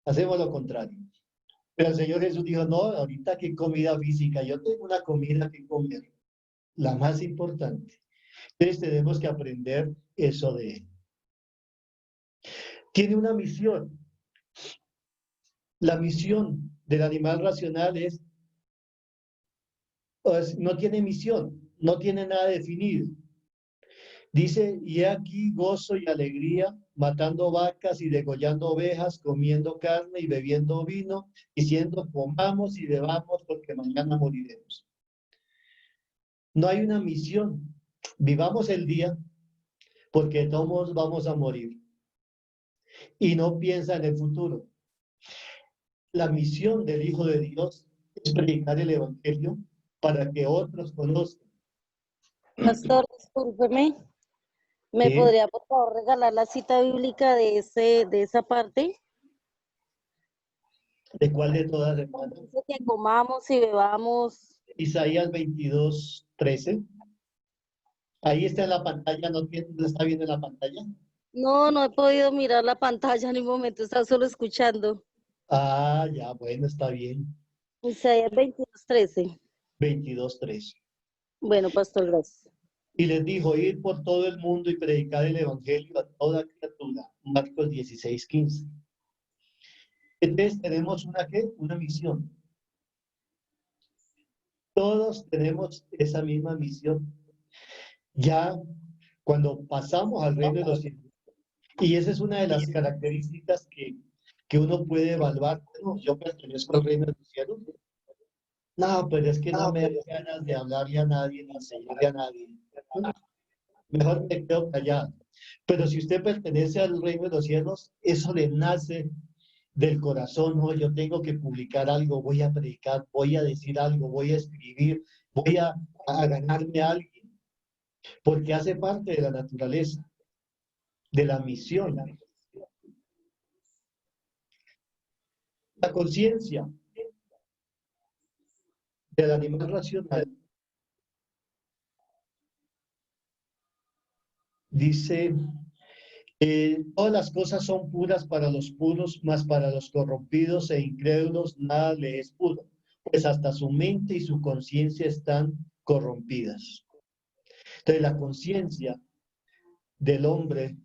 Hacemos lo contrario. Pero el Señor Jesús dijo, no, ahorita qué comida física, yo tengo una comida que comer, la más importante. Entonces tenemos que aprender eso de Él. Tiene una misión. La misión del animal racional no tiene misión, no tiene nada definido. Dice, y aquí gozo y alegría, matando vacas y degollando ovejas, comiendo carne y bebiendo vino, diciendo, comamos y bebamos porque mañana moriremos. No hay una misión. Vivamos el día porque todos vamos a morir. Y no piensa en el futuro. La misión del Hijo de Dios es predicar el Evangelio para que otros conozcan. Pastor, discúlpeme. ¿Me ¿Sí? podría, por favor, regalar la cita bíblica de esa parte? ¿De cuál de todas, hermano? Dice que comamos y bebamos. Isaías 22:13. Ahí está en la pantalla, ¿no está viendo en la pantalla? No, no he podido mirar la pantalla en un momento, estaba solo escuchando. Ah, ya, bueno, está bien. Isaías 22:13. 22:13. Bueno, pastor, gracias. Y les dijo, ir por todo el mundo y predicar el Evangelio a toda criatura. Marcos 16:15. Entonces tenemos una misión. Todos tenemos esa misma misión. Ya cuando pasamos al reino de los cielos, y esa es una de las características que uno puede evaluar. Bueno, yo pertenezco al reino de los cielos. No, pero es que no me da ganas de hablarle a nadie ni enseñarle a nadie. Mejor me quedo callado. Pero si usted pertenece al reino de los cielos, eso le nace del corazón. No, yo tengo que publicar algo, voy a predicar, voy a decir algo, voy a escribir, voy a ganarme a alguien, porque hace parte de la naturaleza, de la misión. La conciencia del animal racional dice, todas las cosas son puras para los puros, mas para los corrompidos e incrédulos nada le es puro, pues hasta su mente y su conciencia están corrompidas. Entonces la conciencia del hombre,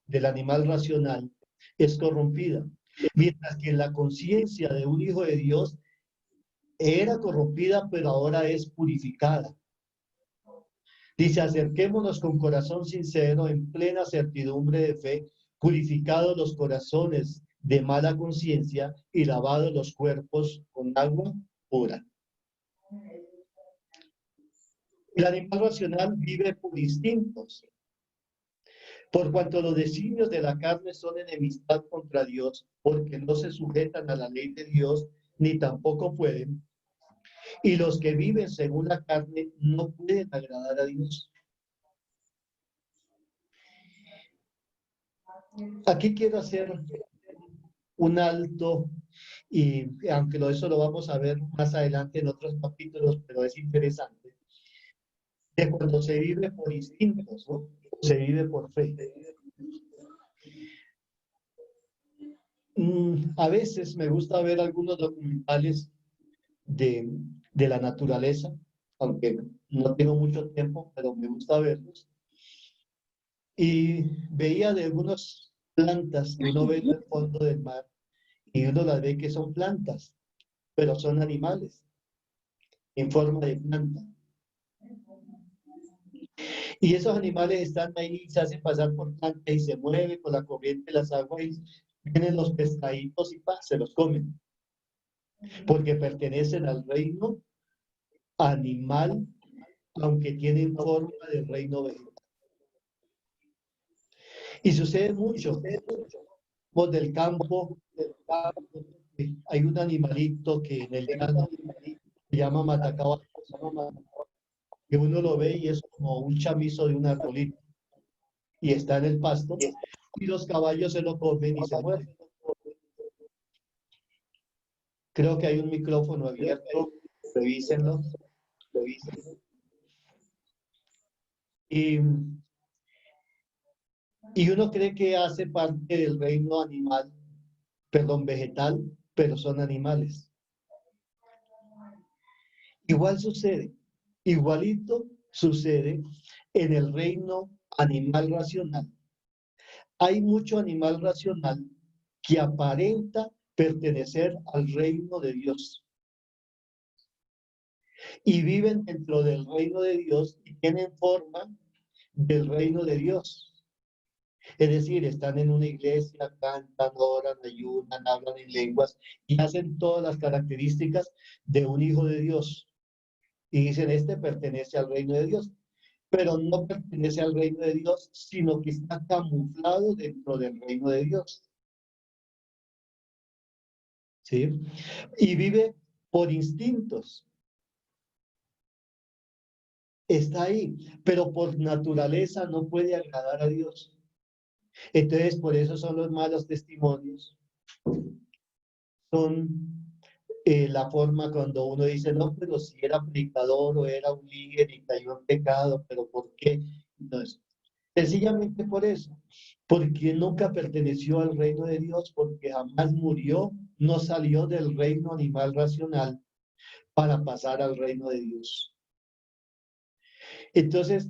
del animal racional, es corrompida, mientras que la conciencia de un hijo de Dios era corrompida, pero ahora es purificada. Dice, acerquémonos con corazón sincero, en plena certidumbre de fe, purificados los corazones de mala conciencia y lavados los cuerpos con agua pura. El animal racional vive por instintos, por cuanto los designios de la carne son enemistad contra Dios, porque no se sujetan a la ley de Dios, ni tampoco pueden. Y los que viven según la carne no pueden agradar a Dios. Aquí quiero hacer un alto, y aunque eso lo vamos a ver más adelante en otros capítulos, pero es interesante, de cuando se vive por instintos, ¿no? Se vive por fe. A veces me gusta ver algunos documentales de la naturaleza, aunque no tengo mucho tiempo, pero me gusta verlos. Y veía de algunas plantas que uno ve en el fondo del mar y uno las ve que son plantas, pero son animales en forma de planta. Y esos animales están ahí, se hacen pasar por plantas y se mueven con la corriente de las aguas y vienen los pescaditos y se los comen, porque pertenecen al reino animal, aunque tienen forma del reino vegetal. Y sucede mucho. Vos del campo, hay un animalito que en el llano se llama matacaballo, que uno lo ve y es como un chamizo de un arbolito, y está en el pasto, y los caballos se lo comen y se mueren. Creo que hay un micrófono abierto, revísenlo. Y uno cree que hace parte del reino animal, perdón, vegetal, pero son animales. Igual sucede, igualito sucede en el reino animal racional. Hay mucho animal racional que aparenta pertenecer al reino de Dios. Y viven dentro del reino de Dios y tienen forma del reino de Dios. Es decir, están en una iglesia, cantan, oran, ayunan, hablan en lenguas y hacen todas las características de un hijo de Dios. Y dicen, este pertenece al reino de Dios. Pero no pertenece al reino de Dios, sino que está camuflado dentro del reino de Dios. ¿Sí? Y vive por instintos. Está ahí, pero por naturaleza no puede agradar a Dios. Entonces, por eso son los malos testimonios. Son la forma cuando uno dice, no, pero si era predicador o era un líder y cayó en pecado, pero ¿por qué? Entonces, sencillamente por eso, porque nunca perteneció al reino de Dios, porque jamás murió, no salió del reino animal racional para pasar al reino de Dios. Entonces,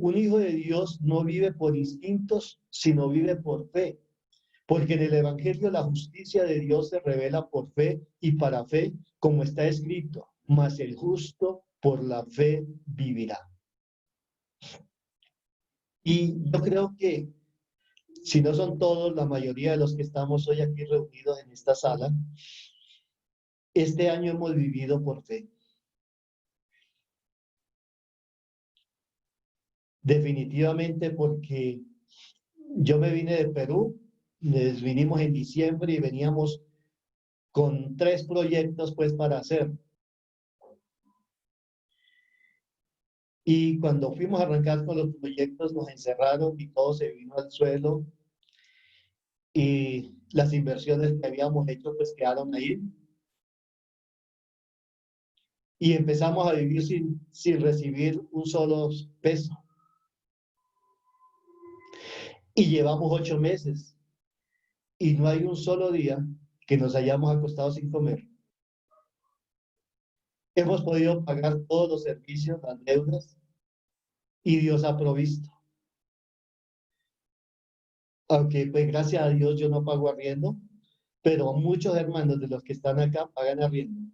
un hijo de Dios no vive por instintos, sino vive por fe. Porque en el Evangelio la justicia de Dios se revela por fe y para fe, como está escrito, mas el justo por la fe vivirá. Y yo creo que, si no son todos, la mayoría de los que estamos hoy aquí reunidos en esta sala, este año hemos vivido por fe. Definitivamente, porque yo me vine de Perú, les vinimos en diciembre y veníamos con 3 proyectos pues para hacer. Y cuando fuimos a arrancar con los proyectos nos encerraron y todo se vino al suelo y las inversiones que habíamos hecho pues quedaron ahí. Y empezamos a vivir sin recibir un solo peso. Y llevamos 8 meses y no hay un solo día que nos hayamos acostado sin comer. Hemos podido pagar todos los servicios, las deudas, y Dios ha provisto. Aunque pues gracias a Dios yo no pago arriendo, pero muchos hermanos de los que están acá pagan arriendo.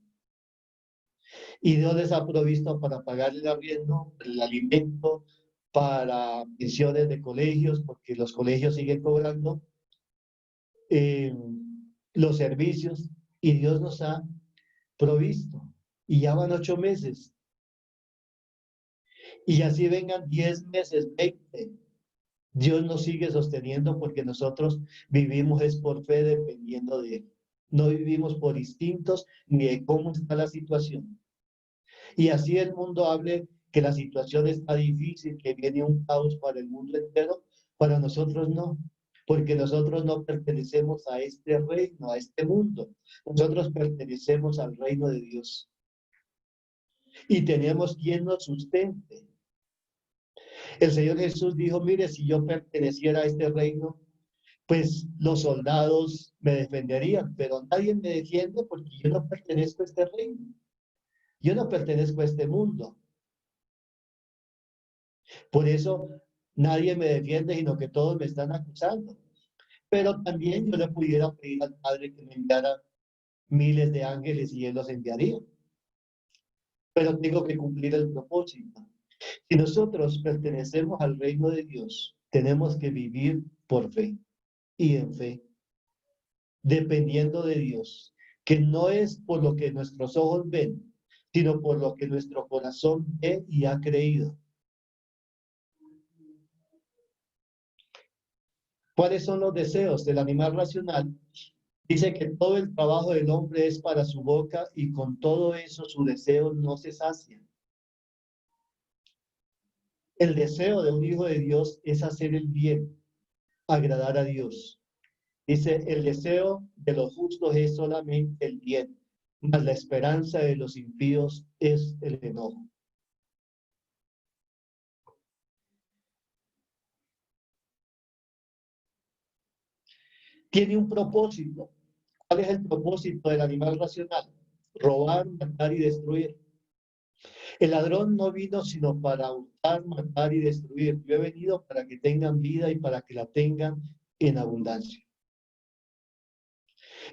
Y Dios les ha provisto para pagar el arriendo, el alimento, para pensiones de colegios, porque los colegios siguen cobrando, los servicios, y Dios nos ha provisto. Y ya van 8 meses. Y así vengan 10 meses, 20. Dios nos sigue sosteniendo porque nosotros vivimos es por fe dependiendo de Él. No vivimos por instintos ni de cómo está la situación. Y así el mundo hable que la situación está difícil, que viene un caos para el mundo entero, para nosotros no, porque nosotros no pertenecemos a este reino, a este mundo. Nosotros pertenecemos al reino de Dios. Y tenemos quien nos sustente. El Señor Jesús dijo, mire, si yo perteneciera a este reino, pues los soldados me defenderían, pero nadie me defiende porque yo no pertenezco a este reino. Yo no pertenezco a este mundo. Por eso nadie me defiende, sino que todos me están acusando. Pero también yo le pudiera pedir al Padre que me enviara miles de ángeles y Él los enviaría. Pero tengo que cumplir el propósito. Si nosotros pertenecemos al reino de Dios, tenemos que vivir por fe y en fe, dependiendo de Dios, que no es por lo que nuestros ojos ven, sino por lo que nuestro corazón ve y ha creído. ¿Cuáles son los deseos del animal racional? Dice que todo el trabajo del hombre es para su boca y con todo eso su deseo no se sacia. El deseo de un hijo de Dios es hacer el bien, agradar a Dios. Dice, el deseo de los justos es solamente el bien, mas la esperanza de los impíos es el enojo. Tiene un propósito. ¿Cuál es el propósito del animal racional? Robar, matar y destruir. El ladrón no vino sino para hurtar, matar y destruir. Yo he venido para que tengan vida y para que la tengan en abundancia.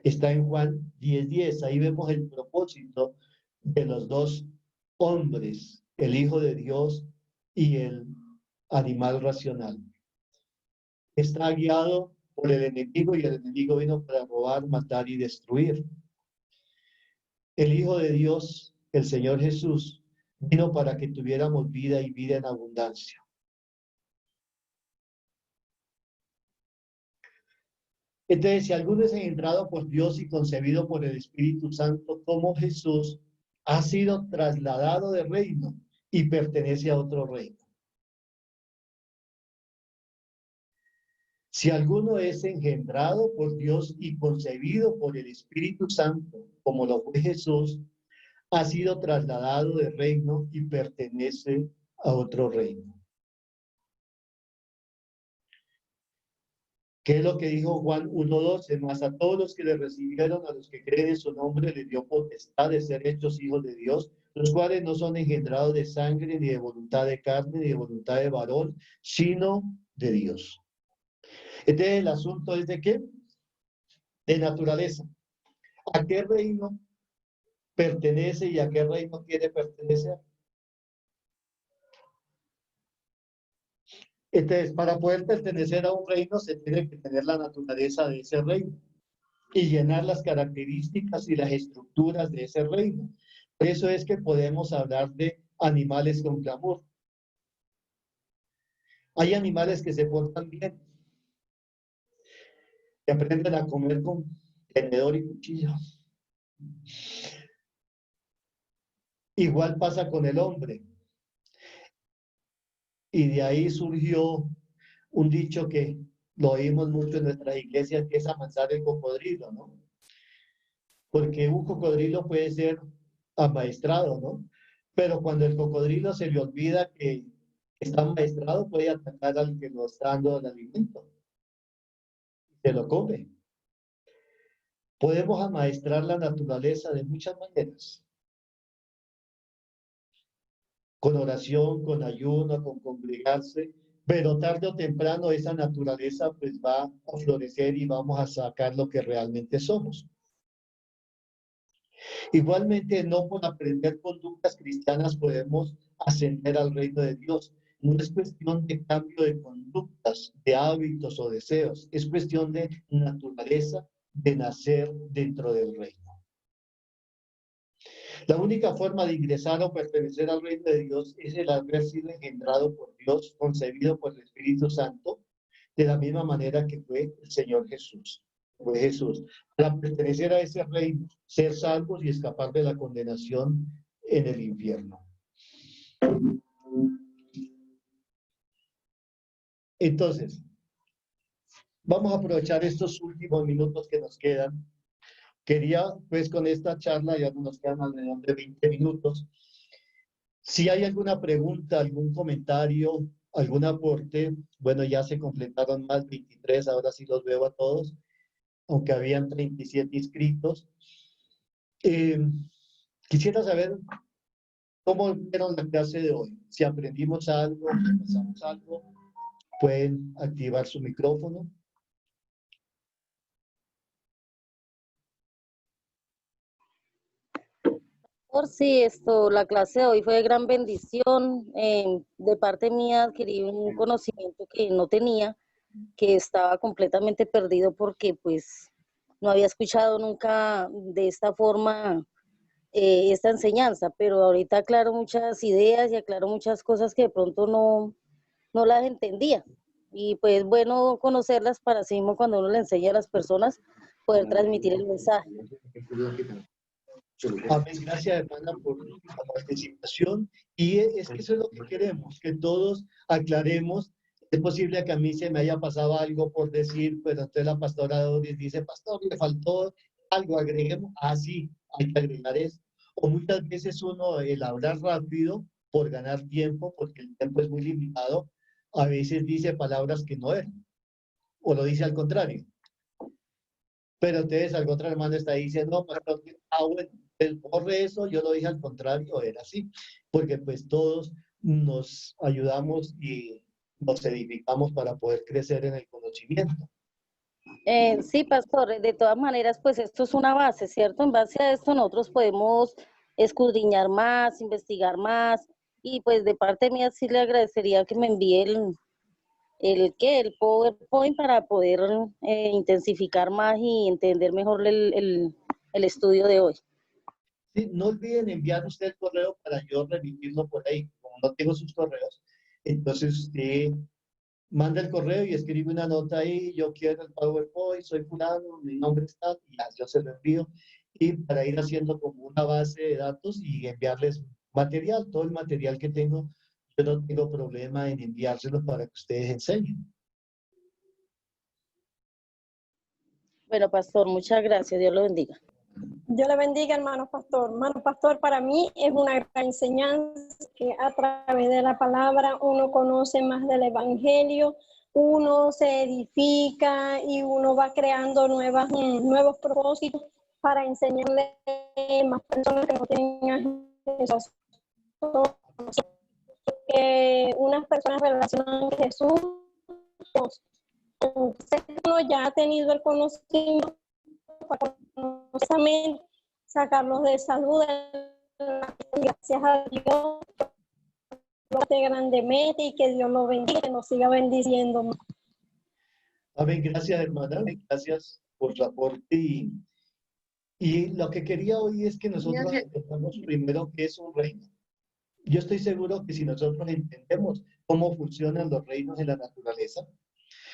Está en Juan 10:10. Ahí vemos el propósito de los dos hombres, el Hijo de Dios y el animal racional. Está guiado por el enemigo y el enemigo vino para robar, matar y destruir. El Hijo de Dios, el Señor Jesús, vino para que tuviéramos vida y vida en abundancia. Entonces, si alguno es engendrado por Dios y concebido por el Espíritu Santo, como Jesús, ha sido trasladado de reino y pertenece a otro reino. Si alguno es engendrado por Dios y concebido por el Espíritu Santo, como lo fue Jesús, ha sido trasladado de reino y pertenece a otro reino. ¿Qué es lo que dijo Juan 1:12? Mas a todos los que le recibieron, a los que creen en su nombre, les dio potestad de ser hechos hijos de Dios, los cuales no son engendrados de sangre, ni de voluntad de carne, ni de voluntad de varón, sino de Dios. Entonces, el asunto es de qué? De naturaleza. ¿A qué reino pertenece y a qué reino quiere pertenecer? Entonces, para poder pertenecer a un reino se tiene que tener la naturaleza de ese reino y llenar las características y las estructuras de ese reino. Por eso es que podemos hablar de animales con clamor. Hay animales que se portan bien, que aprenden a comer con tenedor y cuchillo. Igual pasa con el hombre. Y de ahí surgió un dicho que lo oímos mucho en nuestras iglesias, que es amansar el cocodrilo, ¿no? Porque un cocodrilo puede ser amaestrado, ¿no? Pero cuando el cocodrilo se le olvida que está amaestrado, puede atacar al que lo está dando el alimento. Se lo come. Podemos amaestrar la naturaleza de muchas maneras. Con oración, con ayuno, con congregarse, pero tarde o temprano esa naturaleza pues va a florecer y vamos a sacar lo que realmente somos. Igualmente, no por aprender conductas cristianas podemos ascender al reino de Dios. No es cuestión de cambio de conductas, de hábitos o deseos. Es cuestión de naturaleza, de nacer dentro del reino. La única forma de ingresar o pertenecer al reino de Dios es el haber sido engendrado por Dios, concebido por el Espíritu Santo, de la misma manera que fue el Señor Jesús. Fue Jesús. Para pertenecer a ese reino, ser salvos y escapar de la condenación en el infierno. Entonces, vamos a aprovechar estos últimos minutos que nos quedan. Quería, pues, con esta charla, ya nos quedan alrededor de 20 minutos. Si hay alguna pregunta, algún comentario, algún aporte. Bueno, ya se completaron más 23, ahora sí los veo a todos, aunque habían 37 inscritos. Quisiera saber cómo vieron la clase de hoy. Si aprendimos algo, si pasamos algo, pueden activar su micrófono. Por sí, la clase de hoy fue de gran bendición. De parte mía adquirí un conocimiento que no tenía, que estaba completamente perdido porque pues no había escuchado nunca de esta forma esta enseñanza, pero ahorita aclaro muchas ideas y aclaro muchas cosas que de pronto no las entendía. Y pues bueno conocerlas para así mismo cuando uno le enseña a las personas poder transmitir el mensaje. Amén. Gracias, hermana, por la participación. Y es que eso es lo que queremos, que todos aclaremos. Es posible que a mí se me haya pasado algo por decir, pero entonces la pastora Doris dice, pastor, le faltó algo, agreguemos. Ah, sí, hay que agregar eso. O muchas veces uno, el hablar rápido por ganar tiempo, porque el tiempo es muy limitado, a veces dice palabras que no eran, o lo dice al contrario. Pero entonces algún otro hermano está diciendo, no, pastor, bueno, borre eso, yo lo dije al contrario, era así, porque pues todos nos ayudamos y nos edificamos para poder crecer en el conocimiento. Sí, pastor, de todas maneras, pues esto es una base, ¿cierto? En base a esto nosotros podemos escudriñar más, investigar más, y pues de parte mía sí le agradecería que me envíe el PowerPoint para poder intensificar más y entender mejor el estudio de hoy. Sí, no olviden enviar usted el correo para yo remitirlo por ahí, como no tengo sus correos, entonces usted manda el correo y escribe una nota ahí, yo quiero el PowerPoint, soy fulano, mi nombre está, y ya, yo se lo envío, y para ir haciendo como una base de datos y enviarles material, todo el material que tengo, yo no tengo problema en enviárselo para que ustedes enseñen. Bueno, pastor, muchas gracias, Dios lo bendiga. Dios le bendiga, hermano pastor. Hermano pastor, para mí es una gran enseñanza que a través de la palabra uno conoce más del evangelio, uno se edifica y uno va creando nuevos propósitos para enseñarle a más personas que no tengan esos. Unas personas relacionadas con Jesús, uno ya ha tenido el conocimiento para sacarlos de salud, gracias a Dios, grandemente y que Dios lo bendiga, que nos siga bendiciendo. Amén, gracias hermana, gracias por su aporte y lo que quería hoy es que nosotros entendamos primero qué es un reino. Yo estoy seguro que si nosotros entendemos cómo funcionan los reinos en la naturaleza,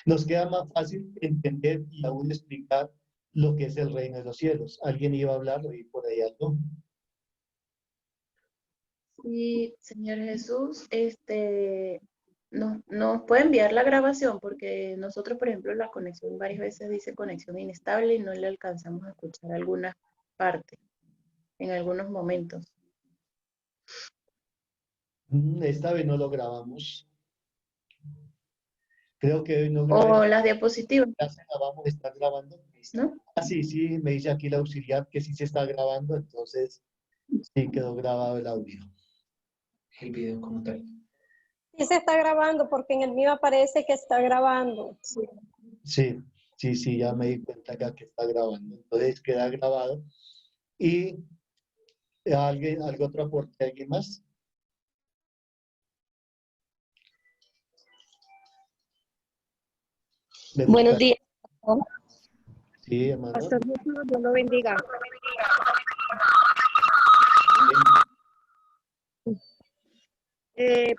nos queda más fácil entender y aún explicar lo que es el reino de los cielos. ¿Alguien iba a hablar o por ahí algo? Sí, Señor Jesús, nos puede enviar la grabación porque nosotros, por ejemplo, la conexión varias veces dice conexión inestable y no le alcanzamos a escuchar algunas partes en algunos momentos. Esta vez no lo grabamos. Creo que hoy no grabamos. O las diapositivas. Ya se la vamos a estar grabando. ¿No? Ah, sí, me dice aquí la auxiliar que sí se está grabando, entonces sí quedó grabado el audio. El video como tal. Sí se está grabando porque en el mío aparece que está grabando. Sí, ya me di cuenta acá que está grabando. Entonces queda grabado. ¿Y algo otro aporte? ¿Alguien más? Buenos días. Sí, hermano. Pastor, Dios lo bendiga.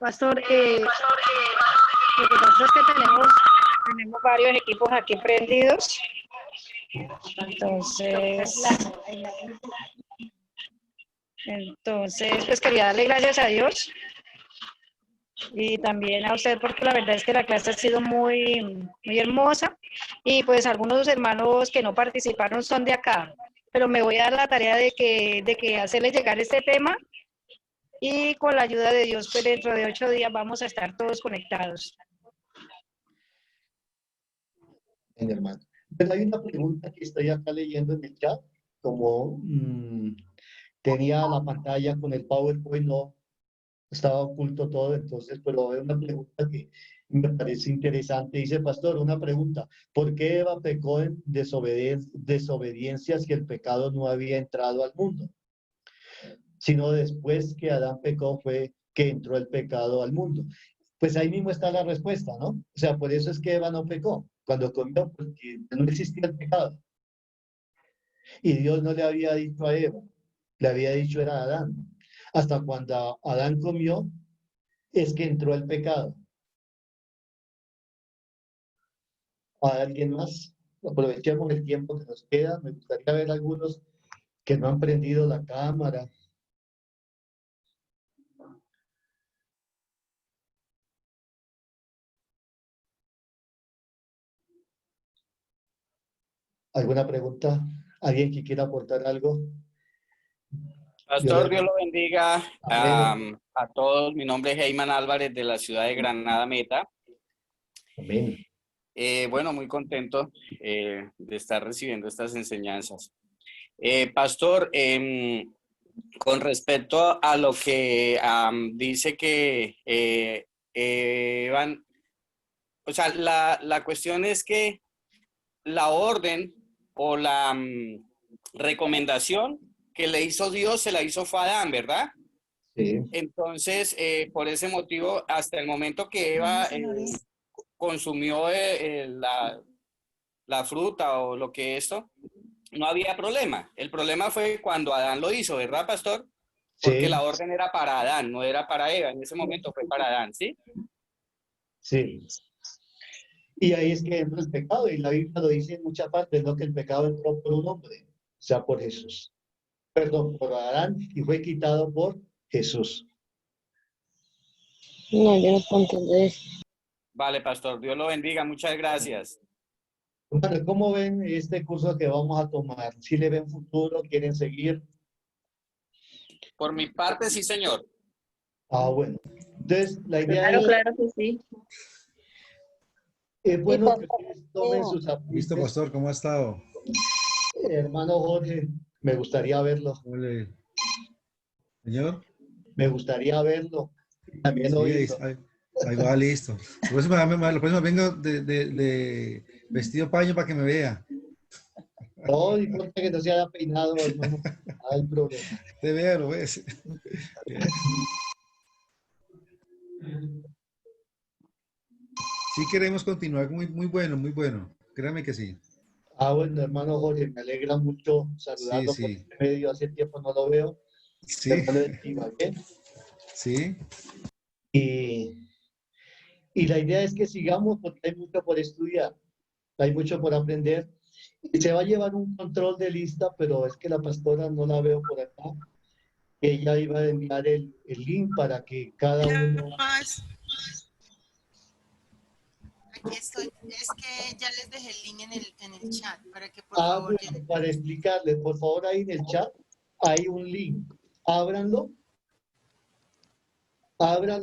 Pastor, lo que pasa es que tenemos varios equipos aquí prendidos. Entonces, pues quería darle gracias a Dios y también a usted porque la verdad es que la clase ha sido muy, muy hermosa y pues algunos hermanos que no participaron son de acá, pero me voy a dar la tarea de que hacerles llegar este tema y con la ayuda de Dios, pues dentro de 8 días vamos a estar todos conectados. Bien, hermano. Pero hay una pregunta que estoy acá leyendo en el chat, como tenía la pantalla con el PowerPoint, no estaba oculto todo, entonces, pero es una pregunta que me parece interesante. Dice, pastor, una pregunta, ¿por qué Eva pecó en desobediencia si el pecado no había entrado al mundo? Sino después que Adán pecó fue que entró el pecado al mundo. Pues ahí mismo está la respuesta, ¿no? O sea, por eso es que Eva no pecó cuando comió, porque no existía el pecado. Y Dios no le había dicho a Eva, le había dicho era a Adán. Hasta cuando Adán comió, es que entró el pecado. ¿A alguien más? Aprovechemos el tiempo que nos queda. Me gustaría ver algunos que no han prendido la cámara. ¿Alguna pregunta? ¿Alguien que quiera aportar algo? Pastor, Dios lo bendiga Amén. a todos. Mi nombre es Heyman Álvarez de la ciudad de Granada Meta. Amén. Bueno, muy contento de estar recibiendo estas enseñanzas. Pastor, con respecto a lo que dice que o sea, la cuestión es que la orden o la recomendación que le hizo Dios se la hizo fue a Adán, ¿verdad? Sí. Entonces, por ese motivo, hasta el momento que Eva consumió la fruta o lo que esto, no había problema. El problema fue cuando Adán lo hizo, ¿verdad, pastor? Porque Sí. la orden era para Adán, no era para Eva. En ese momento fue para Adán, ¿sí? Sí. Y ahí es que entra el pecado, y la Biblia lo dice en muchas partes, ¿no? Que el pecado entró por un hombre, o sea, por Jesús. Perdón, por Adán, y fue quitado por Jesús. No, yo no puedo entender eso. Vale, pastor, Dios lo bendiga, muchas gracias. Bueno, ¿cómo ven este curso que vamos a tomar? ¿Si le ven futuro? ¿Quieren seguir? Por mi parte, sí, señor. Ah, bueno. Entonces, la idea Claro, es, claro que sí. es bueno que ustedes tomen sus apuntes. Listo, pastor, ¿cómo ha estado? Hermano Jorge, me gustaría verlo. Ole. Señor. Me gustaría verlo. También Sí, oírlo. ahí va, listo. Por eso la próxima vengo de vestido paño para que me vea. No importa que no se haya peinado, hermano. No hay problema. Te vea, lo ves. Sí queremos continuar, muy bueno, muy bueno. Créame que sí. Ah, bueno, hermano Jorge, me alegra mucho saludarlo por este medio. Hace tiempo no lo veo. Sí. Hermano de Tima, ¿bien? Sí. Y la idea es que sigamos porque hay mucho por estudiar, hay mucho por aprender. Y se va a llevar un control de lista, pero es que la pastora no la veo por acá. Ella iba a enviar el link para que cada uno... Aquí estoy. Es que ya les dejé el link en el chat para que por favor... Bueno, para explicarles, por favor, ahí en el chat hay un link. Ábranlo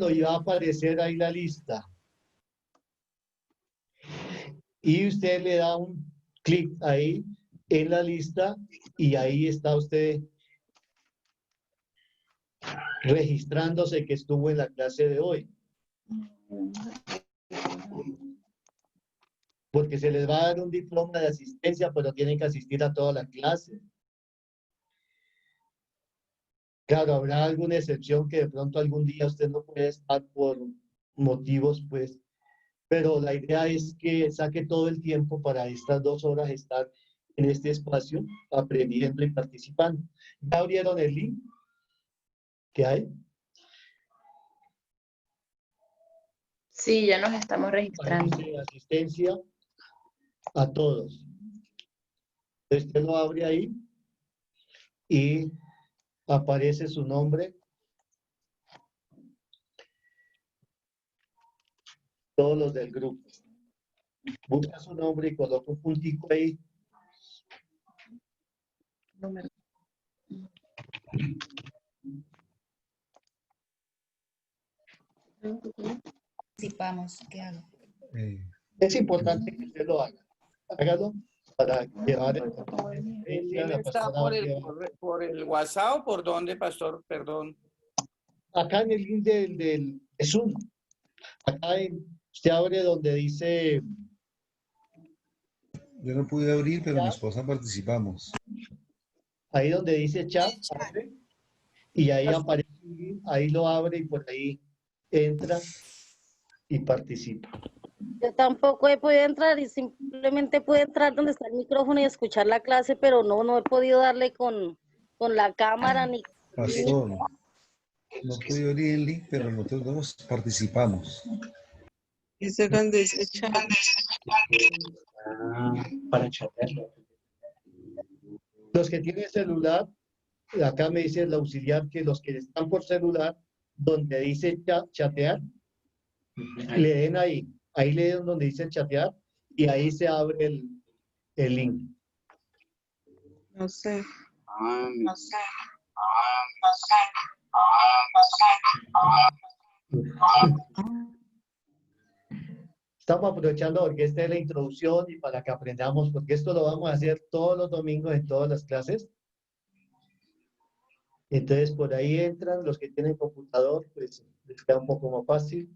y va a aparecer ahí la lista. Y usted le da un clic ahí en la lista y ahí está usted registrándose que estuvo en la clase de hoy. Porque se les va a dar un diploma de asistencia, pero tienen que asistir a todas las clases. Claro, habrá alguna excepción que de pronto algún día usted no puede estar por motivos, pues, pero la idea es que saque todo el tiempo para estas 2 horas estar en este espacio, aprendiendo y participando. ¿Ya abrieron el link? ¿Qué hay? Sí, ya nos estamos registrando. Ahí dice asistencia a todos. Usted lo abre ahí y aparece su nombre. Todos los del grupo. Busca su nombre y coloca un puntico ahí. Número. Participamos, ¿qué hago? Es importante que usted lo haga. Hágalo para llevar el ¿Está por el WhatsApp o por dónde, pastor? Perdón. Acá en el link de Zoom. Acá usted abre donde dice... Yo no pude abrir, pero mi esposa participamos. Ahí donde dice chat, abre, y ahí aparece, ahí lo abre y por ahí entra y participa. Yo tampoco he podido entrar y simplemente pude entrar donde está el micrófono y escuchar la clase, pero no he podido darle con la cámara ni... Pastor, no pude abrir el link, pero nosotros dos participamos. Dice donde dice chat. Para chatear. Los que tienen celular, acá me dice el auxiliar que los que están por celular, donde dice chatear, le den ahí le den donde dice chatear y ahí se abre el link. No sé. Estamos aprovechando porque esta es la introducción y para que aprendamos, porque esto lo vamos a hacer todos los domingos en todas las clases. Entonces, por ahí entran los que tienen computador, pues les queda un poco más fácil.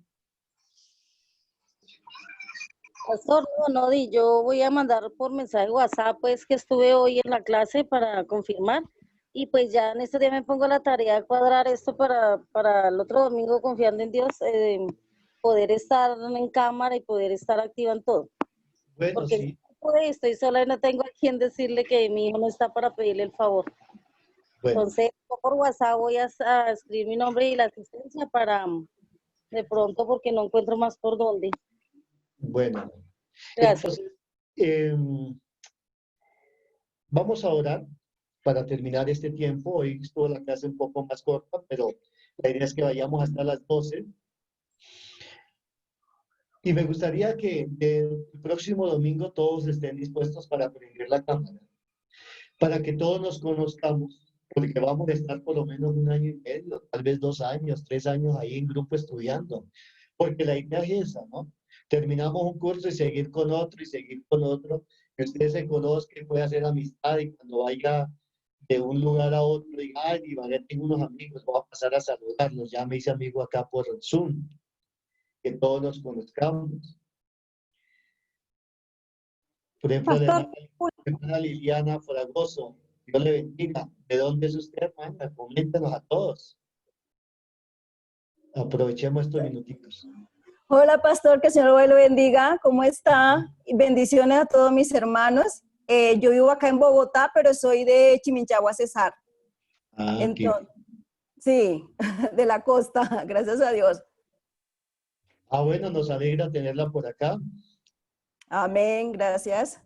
Pastor, no, yo voy a mandar por mensaje WhatsApp, pues que estuve hoy en la clase para confirmar. Y pues ya en este día me pongo la tarea de cuadrar esto para el otro domingo, confiando en Dios, poder estar en cámara y poder estar activa en todo. Bueno, porque sí. Estoy sola y no tengo a quien decirle que mi hijo no está para pedirle el favor. Bueno. Entonces, por WhatsApp voy a escribir mi nombre y la asistencia para de pronto, porque no encuentro más por dónde. Bueno. Gracias. Entonces, vamos a orar para terminar este tiempo. Hoy estuvo la clase un poco más corta, pero la idea es que vayamos hasta las 12. Y me gustaría que el próximo domingo todos estén dispuestos para prender la cámara, para que todos nos conozcamos, porque vamos a estar por lo menos 1 año y medio, tal vez 2 años, 3 años ahí en grupo estudiando, porque la idea es esa, ¿no? Terminamos un curso y seguir con otro y seguir con otro, que usted se conozca y pueda hacer amistad y cuando vaya de un lugar a otro diga, ay, tengo unos amigos, voy a pasar a saludarlos, ya me hice amigo acá por Zoom. Que todos nos conozcamos. Por ejemplo, la hermana Liliana Fragoso, Dios le bendiga. ¿De dónde es usted, hermana? Coméntenos a todos. Aprovechemos estos minutitos. Hola, pastor, que el Señor lo bendiga. ¿Cómo está? Y bendiciones a todos mis hermanos. Yo vivo acá en Bogotá, pero soy de Chiminchagua, Cesar. Entonces, sí, de la costa, gracias a Dios. Bueno, nos alegra tenerla por acá. Amén, gracias.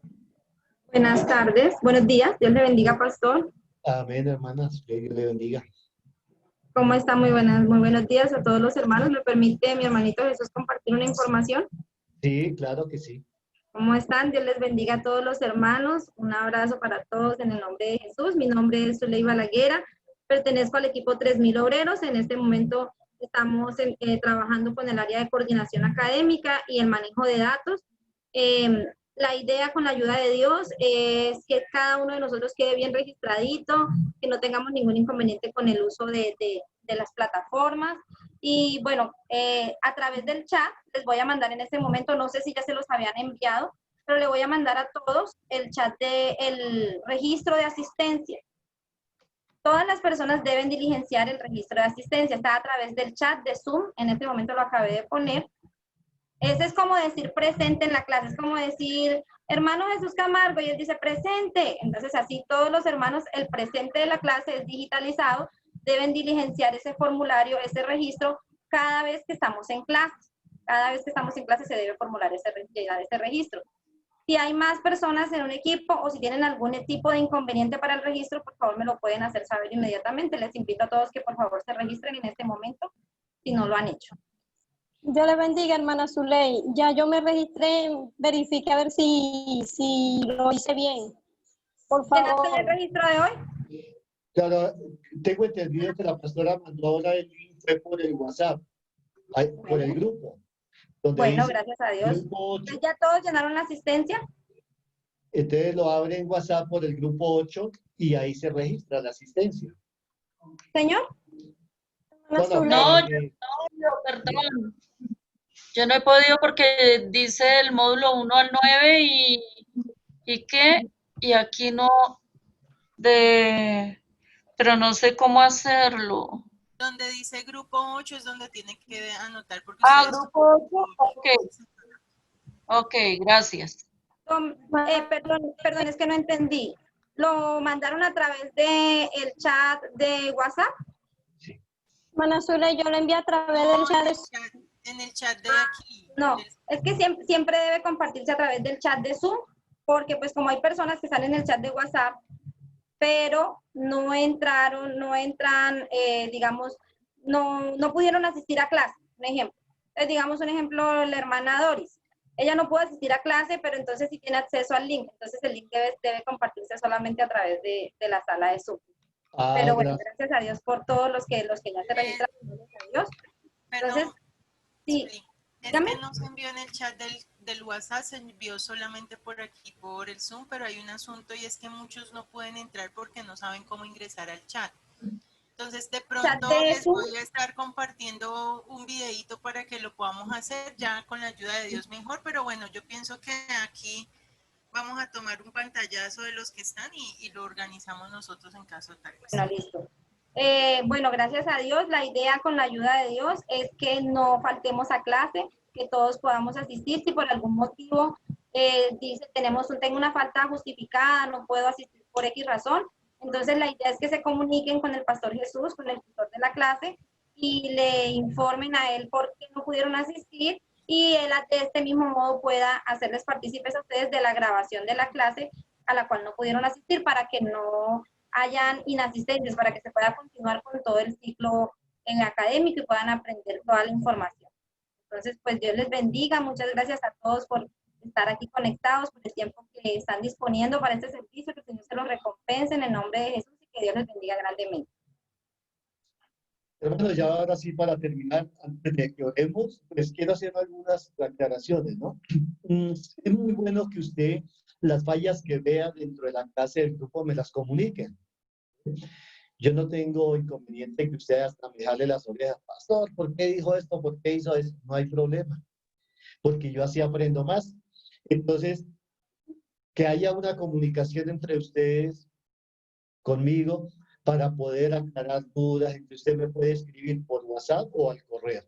Buenas tardes, buenos días, Dios le bendiga, pastor. Amén, hermanas, que Dios le bendiga. ¿Cómo está? Muy buenos días a todos los hermanos. ¿Me permite mi hermanito Jesús compartir una información? Sí, claro que sí. ¿Cómo están? Dios les bendiga a todos los hermanos. Un abrazo para todos en el nombre de Jesús. Mi nombre es Zuley Balaguera, pertenezco al equipo 3000 Obreros. En este momento estamos trabajando con el área de coordinación académica y el manejo de datos. La idea con la ayuda de Dios es que cada uno de nosotros quede bien registradito, que no tengamos ningún inconveniente con el uso de las plataformas. Y bueno, a través del chat les voy a mandar en este momento, no sé si ya se los habían enviado, pero le voy a mandar a todos el chat del registro de asistencia. Todas las personas deben diligenciar el registro de asistencia. Está a través del chat de Zoom. En este momento lo acabé de poner. Ese es como decir presente en la clase. Es como decir, hermano Jesús Camargo, y él dice presente. Entonces, así todos los hermanos, el presente de la clase es digitalizado. Deben diligenciar ese formulario, ese registro, cada vez que estamos en clase. Cada vez que estamos en clase se debe formular llenar ese registro. Si hay más personas en un equipo o si tienen algún tipo de inconveniente para el registro, por favor me lo pueden hacer saber inmediatamente. Les invito a todos que por favor se registren en este momento si no lo han hecho. Dios le bendiga, hermana Zuley. Ya yo me registré, verifique a ver si lo hice bien. Por favor. ¿Tienes el registro de hoy? Claro, tengo entendido que la pastora mandó ahora el link fue por el WhatsApp. Por el grupo. Donde Bueno, dice gracias a Dios. grupo 8. Entonces, ¿ya todos llenaron la asistencia? Entonces lo abre en WhatsApp por el grupo 8 y ahí se registra la asistencia. Señor. No, No, perdón. Yo no he podido porque dice el módulo 1 al 9 y aquí no, pero no sé cómo hacerlo. Donde dice grupo 8 es donde tiene que anotar. Porque grupo 8, ok, gracias. Perdón, es que no entendí. ¿Lo mandaron a través del chat de WhatsApp? Sí. Hermana Zule, yo lo envié a través del chat. En el chat de aquí. No, es que siempre debe compartirse a través del chat de Zoom, porque pues como hay personas que están en el chat de WhatsApp, pero no entran, digamos, no pudieron asistir a clase, un ejemplo. Entonces, digamos un ejemplo, la hermana Doris. Ella no pudo asistir a clase, pero entonces sí tiene acceso al link. Entonces el link debe compartirse solamente a través de la sala de Zoom. Pero bueno, gracias a Dios por todos los que ya se registraron. Gracias a Dios. Entonces, sí. Es que no se envió en el chat del WhatsApp, se envió solamente por aquí, por el Zoom, pero hay un asunto y es que muchos no pueden entrar porque no saben cómo ingresar al chat. Entonces, de pronto les voy a estar compartiendo un videito para que lo podamos hacer ya con la ayuda de Dios mejor, pero bueno, yo pienso que aquí vamos a tomar un pantallazo de los que están y lo organizamos nosotros en caso tal vez. Bueno, listo. Bueno, gracias a Dios, la idea con la ayuda de Dios es que no faltemos a clase, que todos podamos asistir. Si por algún motivo tengo una falta justificada, no puedo asistir por X razón, entonces la idea es que se comuniquen con el Pastor Jesús, con el tutor de la clase, y le informen a él por qué no pudieron asistir, y él de este mismo modo pueda hacerles partícipes a ustedes de la grabación de la clase a la cual no pudieron asistir, para que no hayan inasistentes, para que se pueda continuar con todo el ciclo académico y puedan aprender toda la información. Entonces, pues Dios les bendiga. Muchas gracias a todos por estar aquí conectados, por el tiempo que están disponiendo para este servicio, que el Señor se los recompense en el nombre de Jesús y que Dios les bendiga grandemente. Hermanos, ya ahora sí, para terminar, antes de que oremos, pues quiero hacer algunas aclaraciones, ¿no? Es muy bueno que usted las fallas que vea dentro de la clase del grupo me las comunique. Yo no tengo inconveniente que usted hasta me jale las orejas. Pastor, ¿por qué dijo esto? ¿Por qué hizo eso? No hay problema, porque yo así aprendo más. Entonces, que haya una comunicación entre ustedes conmigo para poder aclarar dudas, que usted me puede escribir por WhatsApp o al correo.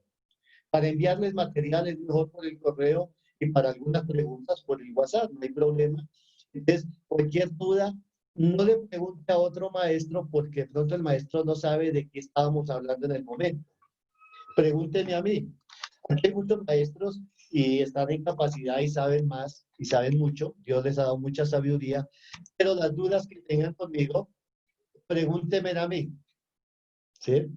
Para enviarles materiales mejor por el correo y para algunas preguntas por el WhatsApp, no hay problema. Entonces, cualquier duda, no le pregunte a otro maestro porque de pronto el maestro no sabe de qué estábamos hablando en el momento. Pregúnteme a mí. Aquí hay muchos maestros y están en capacidad y saben más y saben mucho. Dios les ha dado mucha sabiduría, pero las dudas que tengan conmigo, pregúntenme a mí. ¿Sí?